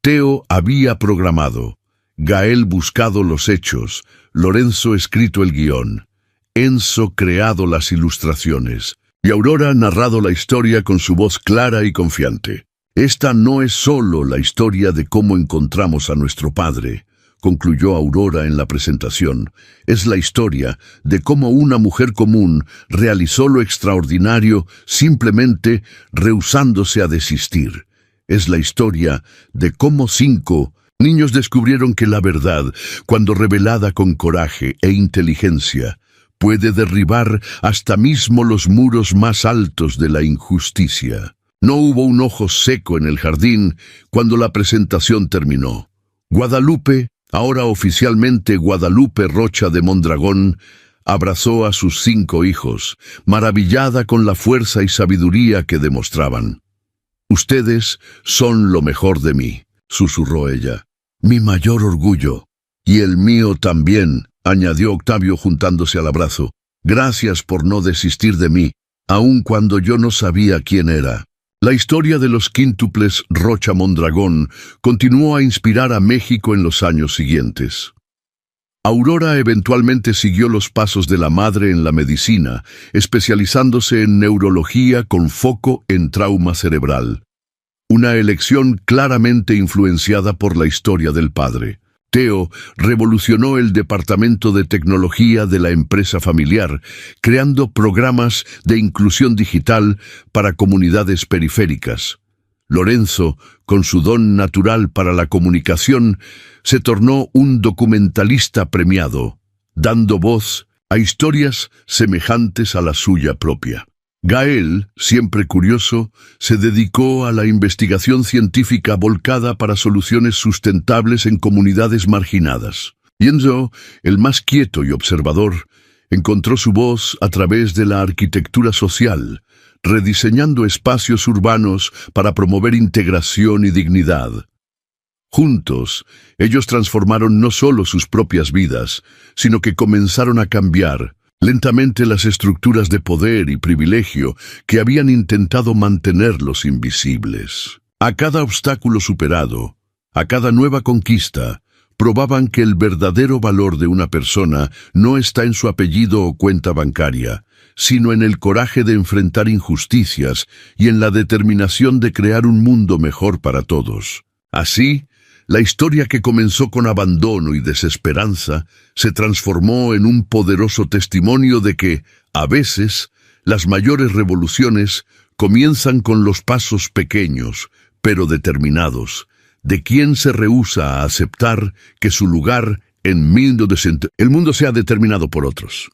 Teo había programado, Gael buscado los hechos, Lorenzo escrito el guión, Enzo creado las ilustraciones y Aurora narrado la historia con su voz clara y confiante. «Esta no es solo la historia de cómo encontramos a nuestro padre», concluyó Aurora en la presentación. «Es la historia de cómo una mujer común realizó lo extraordinario simplemente rehusándose a desistir. Es la historia de cómo 5 niños descubrieron que la verdad, cuando revelada con coraje e inteligencia, puede derribar hasta mismo los muros más altos de la injusticia». No hubo un ojo seco en el jardín cuando la presentación terminó. Guadalupe, ahora oficialmente Guadalupe Rocha de Mondragón, abrazó a sus 5 hijos, maravillada con la fuerza y sabiduría que demostraban. «Ustedes son lo mejor de mí», susurró ella. «Mi mayor orgullo. Y el mío también», añadió Octavio juntándose al abrazo. «Gracias por no desistir de mí, aun cuando yo no sabía quién era». La historia de los quíntuples Rocha Mondragón continuó a inspirar a México en los años siguientes. Aurora eventualmente siguió los pasos de la madre en la medicina, especializándose en neurología con foco en trauma cerebral. Una elección claramente influenciada por la historia del padre. Teo revolucionó el departamento de tecnología de la empresa familiar, creando programas de inclusión digital para comunidades periféricas. Lorenzo, con su don natural para la comunicación, se tornó un documentalista premiado, dando voz a historias semejantes a la suya propia. Gael, siempre curioso, se dedicó a la investigación científica volcada para soluciones sustentables en comunidades marginadas. Enzo, el más quieto y observador, encontró su voz a través de la arquitectura social, rediseñando espacios urbanos para promover integración y dignidad. Juntos, ellos transformaron no solo sus propias vidas, sino que comenzaron a cambiar lentamente las estructuras de poder y privilegio que habían intentado mantenerlos invisibles. A cada obstáculo superado, a cada nueva conquista, probaban que el verdadero valor de una persona no está en su apellido o cuenta bancaria, sino en el coraje de enfrentar injusticias y en la determinación de crear un mundo mejor para todos. Así, la historia que comenzó con abandono y desesperanza se transformó en un poderoso testimonio de que, a veces, las mayores revoluciones comienzan con los pasos pequeños, pero determinados, de quien se rehúsa a aceptar que su lugar en el mundo sea determinado por otros.